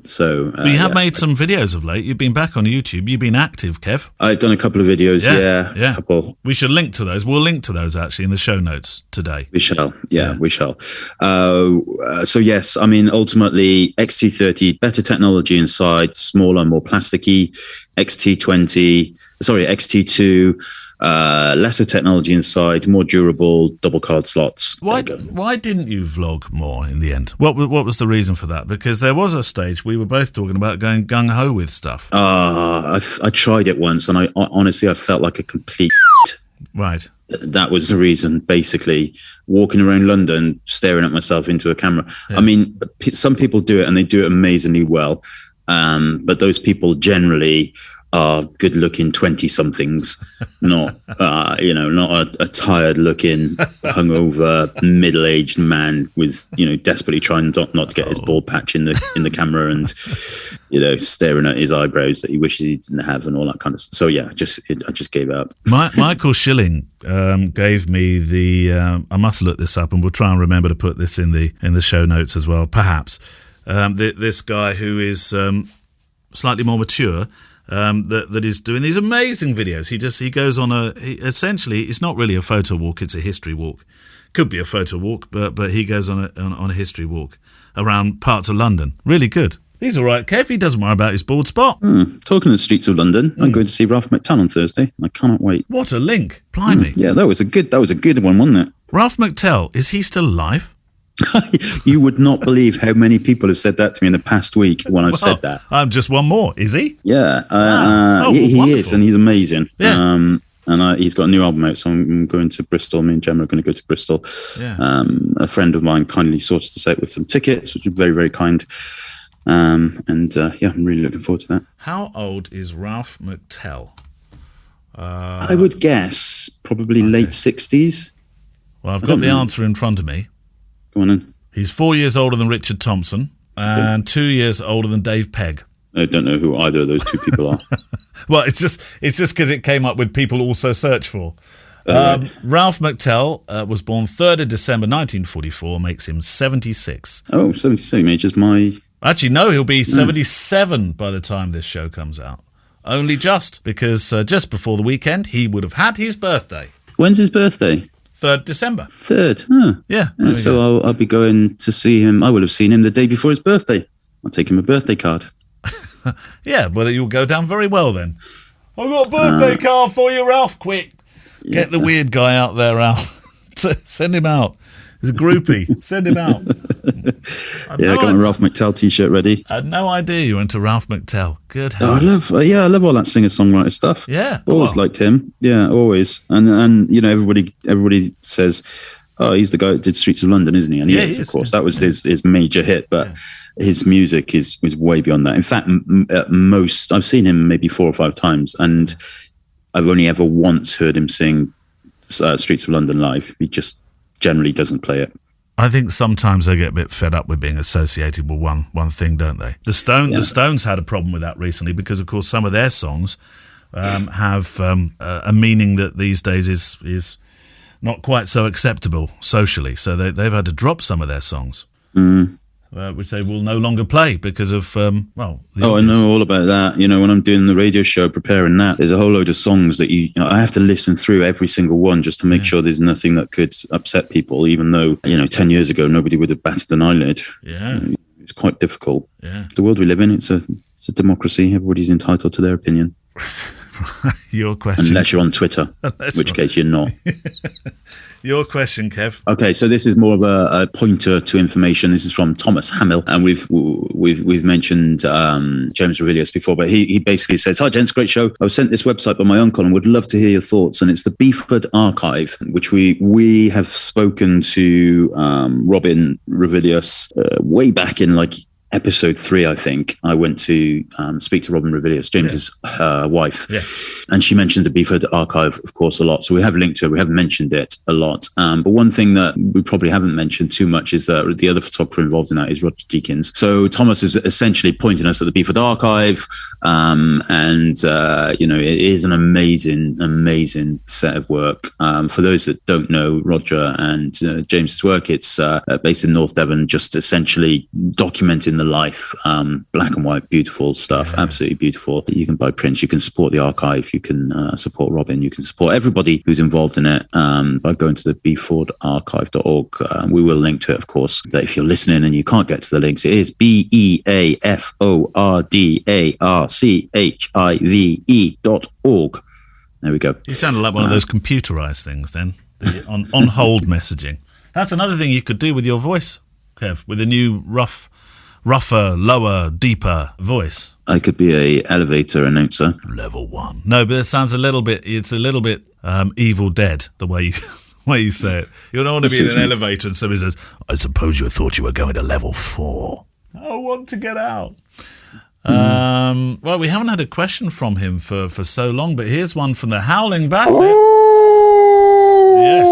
But you have made some videos of late. You've been back on YouTube. You've been active, Kev. I've done a couple of videos. Yeah. A couple. We should link to those. We'll link to those actually in the show notes today. We shall. Yeah. We shall. So yes, I mean, ultimately X-T30, better technology inside, smaller, more plasticky. X-T2, lesser technology inside, more durable, double card slots. Why didn't you vlog more in the end? What was the reason for that? Because there was a stage we were both talking about going gung-ho with stuff. I tried it once, and I honestly felt like a complete right. That was the reason, basically, walking around London, staring at myself into a camera. Yeah. I mean, some people do it and they do it amazingly well. But those people generally are good-looking 20-somethings, not a tired-looking, hungover, middle-aged man with desperately trying not to get his bald patch in the camera and staring at his eyebrows that he wishes he didn't have and all that kind of stuff. So yeah, I just gave up. Michael Schilling gave me the. I must look this up, and we'll try and remember to put this in the show notes as well, perhaps. This guy who is slightly more mature, that is doing these amazing videos. He goes on essentially it's not really a photo walk, it's a history walk. Could be a photo walk, but he goes on a history walk around parts of London. Really good. He's all right, Kev. He doesn't worry about his bald spot. Talking of the streets of London, I'm going to see Ralph Mctell on Thursday. I cannot wait. What a link! Blimey. Yeah, that was a good one, wasn't it? Ralph Mctell, is he still alive? You would not believe how many people have said that to me in the past week when I've said that. Just one more, is he? Yeah, he is, and he's amazing. Yeah. And he's got a new album out, so I'm going to Bristol. Me and Gemma are going to go to Bristol. Yeah. A friend of mine kindly sorted us out with some tickets, which are very, very kind. I'm really looking forward to that. How old is Ralph Mctell? I would guess probably late 60s. Well, I've got the answer in front of me. Go on in. He's 4 years older than Richard Thompson and 2 years older than Dave Pegg. I don't know who either of those two people are. Well, it's just because it came up with people also search for. Right. Ralph Mctell was born 3rd of December 1944, makes him 76. Oh, 76 age is my... Actually, no, he'll be 77 by the time this show comes out. Only just, because just before the weekend, he would have had his birthday. When's his birthday? 3rd December. 3rd? Huh. Yeah. So I'll be going to see him. I would have seen him the day before his birthday. I'll take him a birthday card. Yeah, well, you'll go down very well then. I've got a birthday card for you, Ralph. Quick. Get the weird guy out there, Ralph. Send him out. He's a groupie. Send him out. I got my Ralph Mctell t-shirt ready. I had no idea you were into Ralph Mctell. Good heavens. I love all that singer-songwriter stuff. Yeah. Always liked him. Yeah, always. And everybody says, oh, he's the guy that did Streets of London, isn't he? And he is, of course. That was his major hit, but his music is way beyond that. In fact, at most, I've seen him maybe 4 or 5 times, and I've only ever once heard him sing Streets of London live. He just generally doesn't play it. I think sometimes they get a bit fed up with being associated with one thing, don't they? The Stones had a problem with that recently because, of course, some of their songs have a meaning that these days is not quite so acceptable socially. So they've had to drop some of their songs, which they will no longer play because of, I know all about that. You know, when I'm doing the radio show, preparing that, there's a whole load of songs that I have to listen through every single one just to make sure there's nothing that could upset people, even though, 10 years ago, nobody would have batted an eyelid. Yeah. It's quite difficult. Yeah. The world we live in, it's a democracy. Everybody's entitled to their opinion. Your question. Unless you're on Twitter, which case you're not. Your question, Kev. Okay, so this is more of a pointer to information. This is from Thomas Hamill, and we've mentioned James Revilius before, but he basically says, "Hi, gents, great show. I was sent this website by my uncle and would love to hear your thoughts." And it's the Beeford Archive, which we have spoken to Robin Revilius way back in episode 3, I think. I went to speak to Robin Revilius, James's wife, and she mentioned the Beeford Archive, of course, a lot. So we have linked to it. We have mentioned it a lot. But one thing that we probably haven't mentioned too much is that the other photographer involved in that is Roger Deakins. So Thomas is essentially pointing us at the Beeford Archive, it is an amazing set of work. For those that don't know Roger and James's work, it's based in North Devon, just essentially documenting the life, black and white, beautiful stuff, absolutely beautiful. You can buy prints, you can support the archive, you can support Robin, you can support everybody who's involved in it by going to the befordarchive.org. We will link to it, of course, that if you're listening and you can't get to the links, it is beafordarchive.org. There we go. You sounded like one of those computerized things then, the on hold messaging. That's another thing you could do with your voice, Kev, with a new rougher, lower, deeper voice. I could be a elevator announcer. Level 1. No, but it sounds a little bit Evil Dead, the way you say it. You don't want to be in an elevator and somebody says, I suppose you thought you were going to level 4. I want to get out. Well, we haven't had a question from him for so long, but here's one from the Howling Basset. Yes.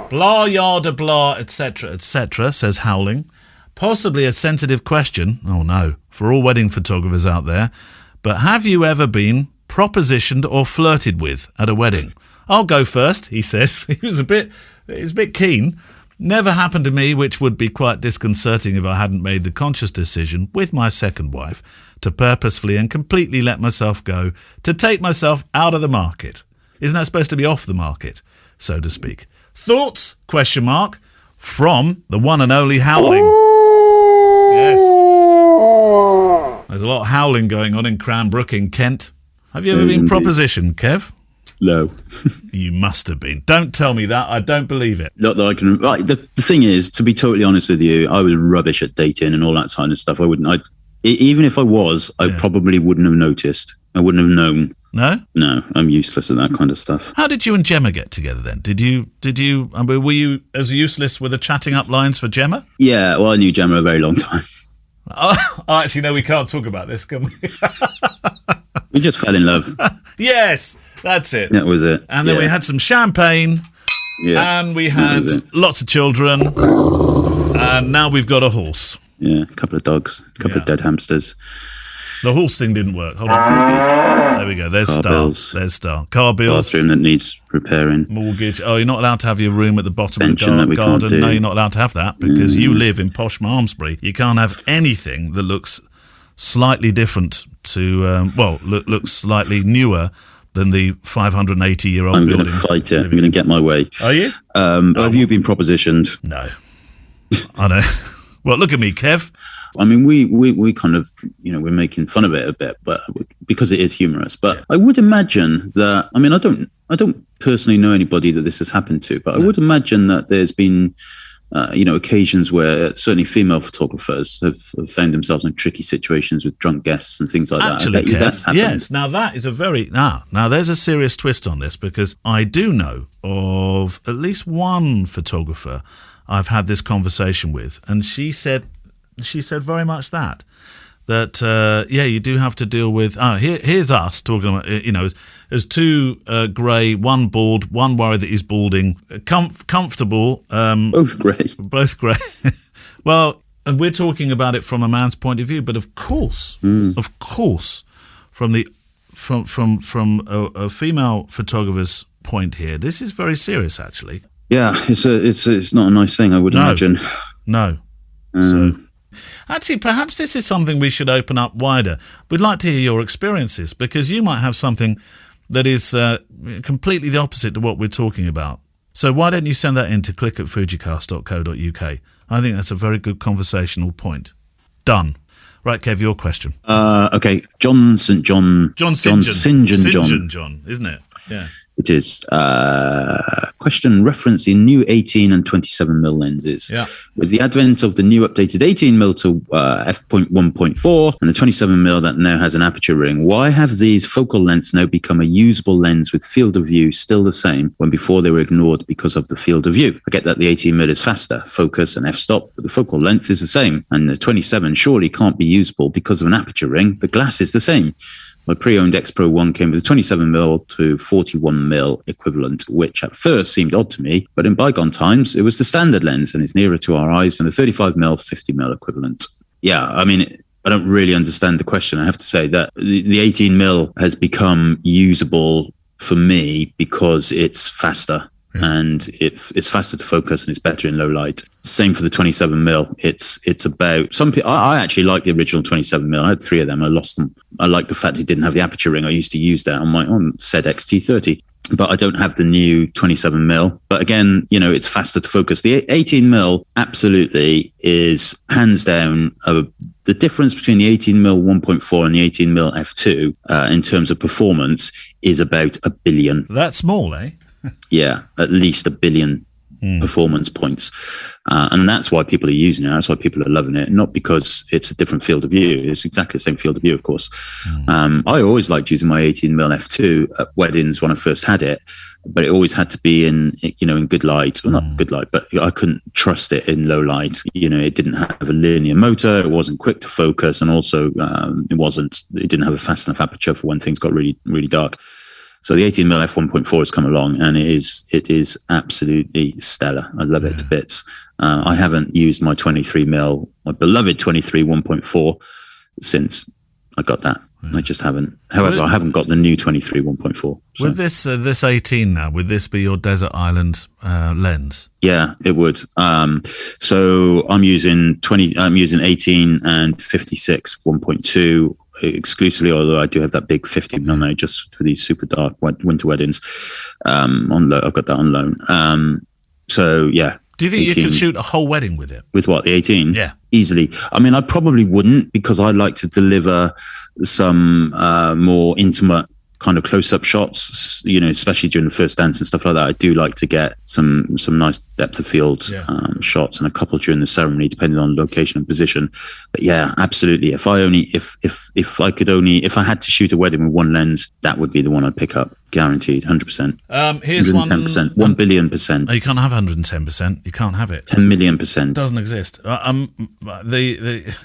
Blah, yada, blah, etc., says Howling. Possibly a sensitive question, oh no, for all wedding photographers out there, but have you ever been propositioned or flirted with at a wedding? I'll go first, he says. He was a bit keen. Never happened to me, which would be quite disconcerting if I hadn't made the conscious decision with my second wife to purposefully and completely let myself go, to take myself out of the market. Isn't that supposed to be off the market, so to speak? Thoughts? ? From the one and only Howling. Yes. There's a lot of howling going on in Cranbrook in Kent. Have you ever been propositioned, Kev? No. You must have been. Don't tell me that. I don't believe it. Not that I can. The thing is, to be totally honest with you, I was rubbish at dating and all that kind of stuff. Even if I was, I probably wouldn't have noticed. I wouldn't have known. No? No, I'm useless at that kind of stuff. How did you and Gemma get together then? Did you, I mean, were you as useless with the chatting up lines for Gemma? Yeah, well, I knew Gemma a very long time. Oh, actually, no, we can't talk about this, can we? We just fell in love. Yes, that's it. That was it. And then we had some champagne, and we had lots of children, and now we've got a horse. Yeah, a couple of dogs, a couple of dead hamsters. The horse thing didn't work. Hold on. There we go. There's Star. Bills. There's Star. Car bills. Bathroom that needs repairing. Mortgage. Oh, you're not allowed to have your room at the bottom Pension of the garden. can't do. No, you're not allowed to have that because you live in posh Malmesbury. You can't have anything that looks slightly different to, looks slightly newer than the 580-year-old building. I'm going to fight it. I'm going to get my way. Are you? Have you been propositioned? No. I know. Well, look at me, Kev. I mean, we kind of, we're making fun of it a bit, but because it is humorous. But I would imagine that, I mean, I don't personally know anybody that this has happened to, but I would imagine that there's been, occasions where certainly female photographers have found themselves in tricky situations with drunk guests and things like that. Actually, Kev, that's happened. yes. Now that is now there's a serious twist on this because I do know of at least one photographer I've had this conversation with, and she said very much that you do have to deal with. Here's us talking about as two grey, one bald, one worried that he's balding, comfortable. Both grey. Well, and we're talking about it from a man's point of view, but of course, from a female photographer's point here, this is very serious, actually. Yeah, it's not a nice thing, I would imagine. No. So, actually, perhaps this is something we should open up wider. We'd like to hear your experiences because you might have something that is completely the opposite to what we're talking about. So why don't you send that in to click@fujicast.co.uk? I think that's a very good conversational point. Done. Right, Kev, your question. Okay, John St. John. John St. John, isn't it? Yeah. It is. Question referencing new 18 and 27mm lenses. Yeah. With the advent of the new updated 18mm to f.1.4 and the 27mm that now has an aperture ring, why have these focal lengths now become a usable lens with field of view still the same when before they were ignored because of the field of view? I get that the 18mm is faster, focus and f-stop, but the focal length is the same. And the 27 surely can't be usable because of an aperture ring. The glass is the same. My pre-owned X Pro 1 came with a 27mm to 41mm equivalent, which at first seemed odd to me, but in bygone times, it was the standard lens and is nearer to our eyes than a 35mm, 50mm equivalent. Yeah, I mean, I don't really understand the question. I have to say that the 18mm has become usable for me because it's faster. Yeah. And it's faster to focus and it's better in low light. Same for the 27mm. It's about some people. I actually like the original 27mm. I had 3 of them. I lost them. I like the fact it didn't have the aperture ring. I used to use that on my said XT30, but I don't have the new 27mm. But again, it's faster to focus. The 18mm absolutely is hands down the difference between the 18mm 1.4 and the 18mm f2 in terms of performance is about 1 billion. That's small, eh? Yeah, at least 1 billion performance points. And that's why people are using it. That's why people are loving it. Not because it's a different field of view. It's exactly the same field of view, of course. I always liked using my 18mm f2 at weddings when I first had it, but it always had to be in good light. Well, not good light, but I couldn't trust it in low light. It didn't have a linear motor. It wasn't quick to focus. And also it didn't have a fast enough aperture for when things got really, really dark. So the 18mm f1.4 has come along and it is absolutely stellar. I love it to bits. I haven't used my 23mm, my beloved 23 1.4 since I got that. I just haven't. However, I haven't got the new 23 1.4. So. Would this 18 now, would this be your desert island lens? Yeah, it would. So I'm using 18 and 56 1.2 exclusively, although I do have that big 50mm just for these super dark winter weddings. On loan, I've got that on loan. So yeah. Do you think 18, you could shoot a whole wedding with it? With what, the 18? Yeah. Easily. I mean, I probably wouldn't because I like to deliver some more intimate kind of close-up shots, especially during the first dance and stuff like that. I do like to get some nice depth of field shots, and a couple during the ceremony, depending on location and position. But yeah, absolutely. If I had to shoot a wedding with one lens, that would be the one I'd pick up, guaranteed, 100%. Here's 110%, 1 billion%. No, you can't have 110%. You can't have it. 10 million%. It doesn't exist. The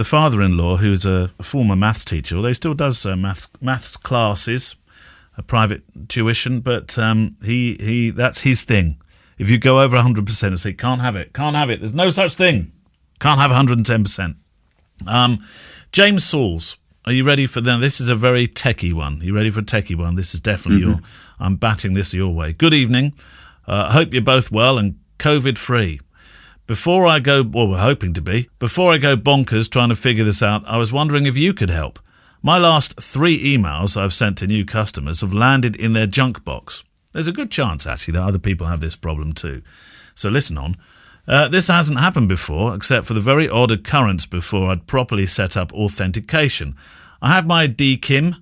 father-in-law, who's a former maths teacher, although he still does maths classes, a private tuition, but he that's his thing. If you go over 100%, and say, can't have it. There's no such thing. Can't have 110%. James Sauls, are you ready for them? This is a very techie one. Are you ready for a techie one? This is definitely I'm batting this your way. Good evening. Hope you're both well and COVID-free. Before I go bonkers trying to figure this out, I was wondering if you could help. My last 3 emails I've sent to new customers have landed in their junk box. There's a good chance, actually, that other people have this problem too. So listen on. This hasn't happened before, except for the very odd occurrence before I'd properly set up authentication. I have my Deakin,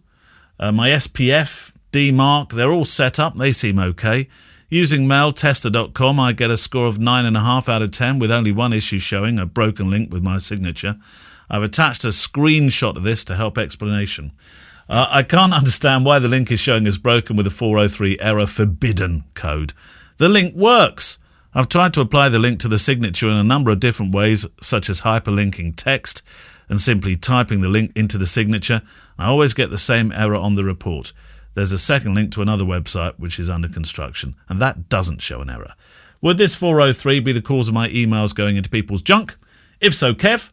my SPF, DMark, they're all set up, they seem okay. Using mailtester.com, I get a score of 9.5 out of 10 with only one issue showing, a broken link with my signature. I've attached a screenshot of this to help explanation. I can't understand why the link is showing as broken with a 403 error forbidden code. The link works. I've tried to apply the link to the signature in a number of different ways, such as hyperlinking text and simply typing the link into the signature. I always get the same error on the report. There's a second link to another website which is under construction, and that doesn't show an error. Would this 403 be the cause of my emails going into people's junk? If so, Kev,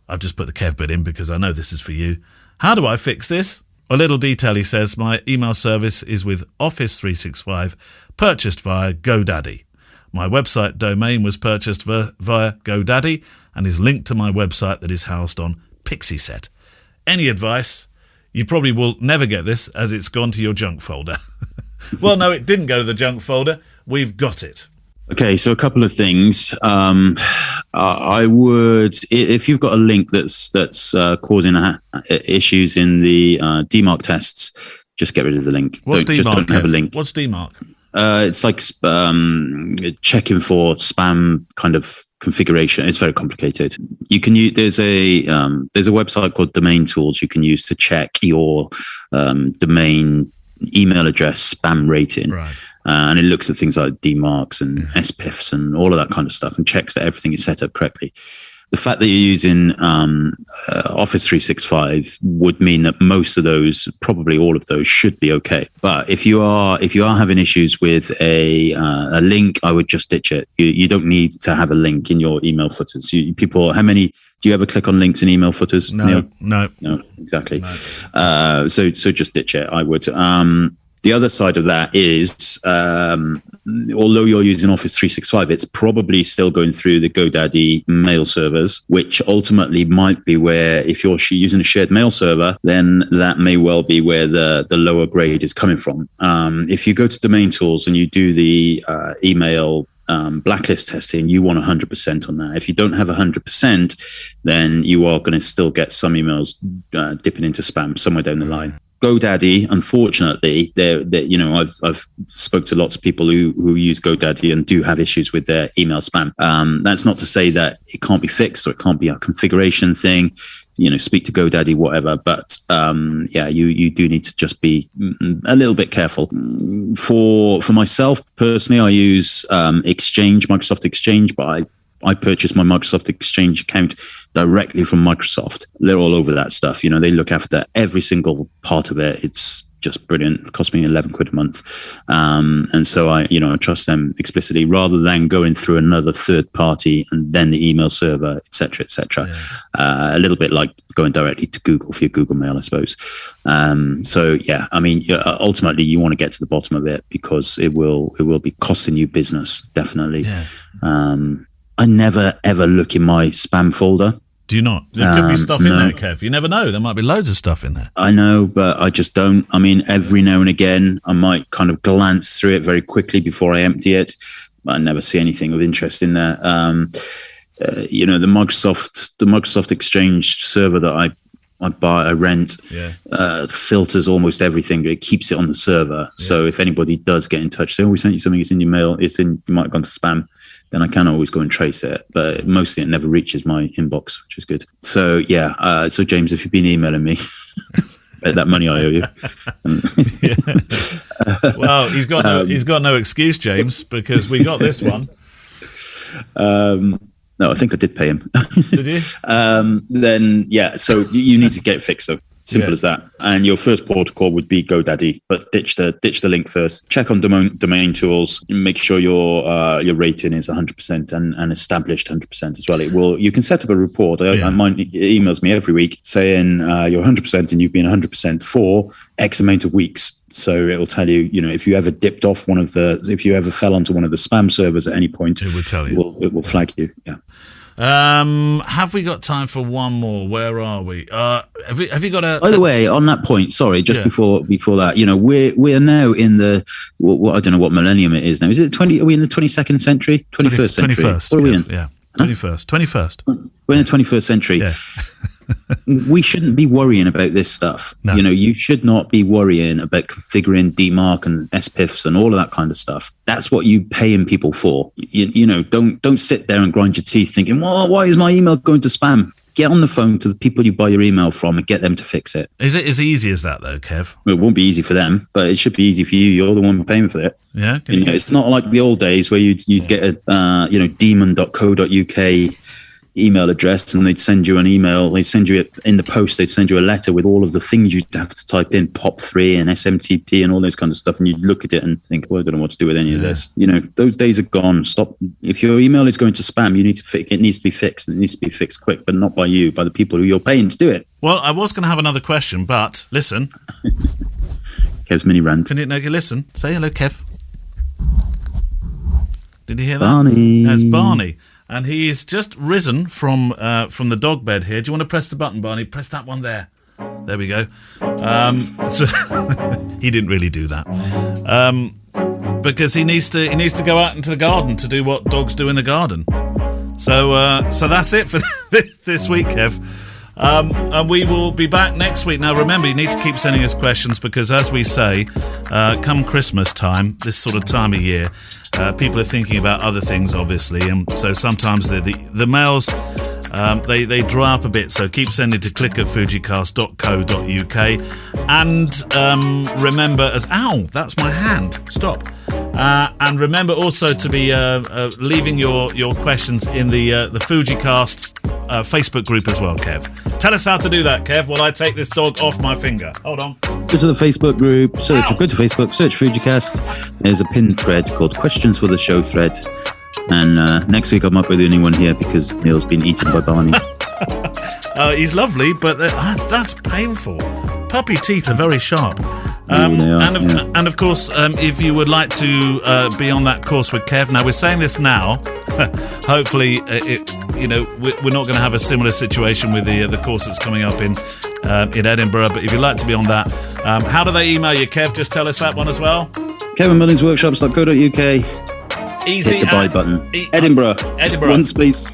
I've just put the Kev bit in because I know this is for you. How do I fix this? A little detail, he says, my email service is with Office 365, purchased via GoDaddy. My website domain was purchased via GoDaddy and is linked to my website that is housed on Pixieset. Any advice? You probably will never get this as it's gone to your junk folder. Well, no, it didn't go to the junk folder. We've got it. Okay, so a couple of things. I would, if you've got a link that's causing issues in the DMark tests, just get rid of the link. What's DMark? Just don't have a link. What's DMark? It's like checking for spam kind of configuration. It's very complicated. You can use there's a website called Domain Tools you can use to check your domain email address spam rating. Right. And it looks at things like DMarks and SPIFs and all of that kind of stuff and checks that everything is set up correctly. The fact that you're using Office 365 would mean that most of those, probably all of those, should be okay. But if you are having issues with a link, I would just ditch it. You don't need to have a link in your email footers. How many? Do you ever click on links in email footers? No, exactly. No. So just ditch it. I would. The other side of that is, although you're using Office 365, it's probably still going through the GoDaddy mail servers, which ultimately might be where, if you're using a shared mail server, then that may well be where the lower grade is coming from. If you go to Domain Tools and you do the email blacklist testing, you want 100% on that. If you don't have 100%, then you are going to still get some emails dipping into spam somewhere down the line. GoDaddy, unfortunately, I've spoke to lots of people who use GoDaddy and do have issues with their email spam. That's not to say that it can't be fixed or it can't be a configuration thing. Speak to GoDaddy, whatever. But you do need to just be a little bit careful. For myself personally, I use Microsoft Exchange, but I purchased my Microsoft Exchange account directly from Microsoft. They're all over that stuff. They look after every single part of it. It's just brilliant. It cost me £11 a month. And so I trust them explicitly rather than going through another third party and then the email server, et cetera, et cetera. Yeah. A little bit like going directly to Google for your Google Mail, I suppose. Ultimately you want to get to the bottom of it because it will be costing you business. Definitely. Yeah. I never, ever look in my spam folder. Do you not? There could be stuff in there, Kev. You never know. There might be loads of stuff in there. I know, but I just don't. Every now and again, I might kind of glance through it very quickly before I empty it, but I never see anything of interest in there. The Microsoft Exchange server that I I rent, filters almost everything. It keeps it on the server. Yeah. So if anybody does get in touch, say, "Oh, we sent you something. It's in your mail. You might have gone to spam." Then I can always go and trace it. But mostly it never reaches my inbox, which is good. So yeah. So James, if you've been emailing me. That money I owe you. Well, he's got no excuse, James, because we got this one. No, I think I did pay him. Did you? Then yeah, so you need to get it fixed though. Simple as that. And your first port of call would be GoDaddy, but ditch the link first. Check on domain tools. Make sure your rating is 100% and established 100% as well. You can set up a report. Mine emails me every week saying you're 100% and you've been 100% for X amount of weeks. So it will tell you, if you ever dipped off if you ever fell onto one of the spam servers at any point, it will tell you. It will flag you. Yeah. Have we got time for one more? Where are we? Have you got a? By the way, on that point, sorry, before that, we're now in the what I don't know what millennium it is now. Is it 20? Are we in the 22nd century? 21st century? 21st. What are we in? Yeah, 21st. We're in the 21st century. Yeah. We shouldn't be worrying about this stuff. No. You should not be worrying about configuring DMARC and SPIFs and all of that kind of stuff. That's what you paying people for. Don't sit there and grind your teeth thinking, well, why is my email going to spam? Get on the phone to the people you buy your email from and get them to fix it. Is it as easy as that though, Kev? Well, it won't be easy for them, but it should be easy for you. You're the one paying for it. Yeah. It's not like the old days where you'd get a demon.co.uk email address and they'd send you an email. They'd send you it in the post. They'd send you a letter with all of the things you'd have to type in, POP3 and SMTP and all those kind of stuff. And you'd look at it and think, well, I don't know what to do with any of this. Those days are gone. Stop. If your email is going to spam, you need to fix it. Needs to be fixed. And it needs to be fixed quick, but not by you, by the people who you're paying to do it. Well, I was going to have another question, but listen. Kev's mini rant. Can you listen? Say hello, Kev. Did you hear that? Barney. That's Barney. And he's just risen from the dog bed here. Do you want to press the button, Barney? Press that one there. There we go. So he didn't really do that because he needs to go out into the garden to do what dogs do in the garden. So that's it for this week, Kev. And we will be back next week. Now, remember, you need to keep sending us questions because, as we say, come Christmas time, this sort of time of year, people are thinking about other things, obviously, and so sometimes the mails they dry up a bit. So keep sending to click@fujicast.co.uk, and remember, that's my hand. Stop. And remember also to be leaving your questions in the Fujicast Facebook group as well, Kev. Tell us how to do that, Kev, while I take this dog off my finger. Hold on. Go to the Facebook group, go to Facebook, search Fujicast. There's a pinned thread called Questions for the Show thread. And next week I'm not with anyone here because Neil's been eaten by Barney. He's lovely, but that's painful. Puppy teeth are very sharp. And of course, if you would like to be on that course with Kev, now we're saying this now. Hopefully, we're not going to have a similar situation with the course that's coming up in Edinburgh. But if you'd like to be on that, how do they email you, Kev? Just tell us that one as well. KevinMillingsWorkshops.co.uk. Easy. Hit the buy button. Edinburgh. One space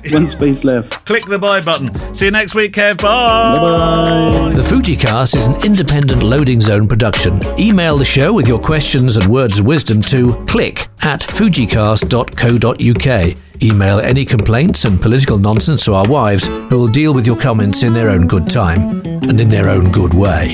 left. Click the buy button. See you next week, Kev. Bye. Bye. The Fujicast is an independent loading zone production. Email the show with your questions and words of wisdom to click@fujicast.co.uk. Email any complaints and political nonsense to our wives, who will deal with your comments in their own good time and in their own good way.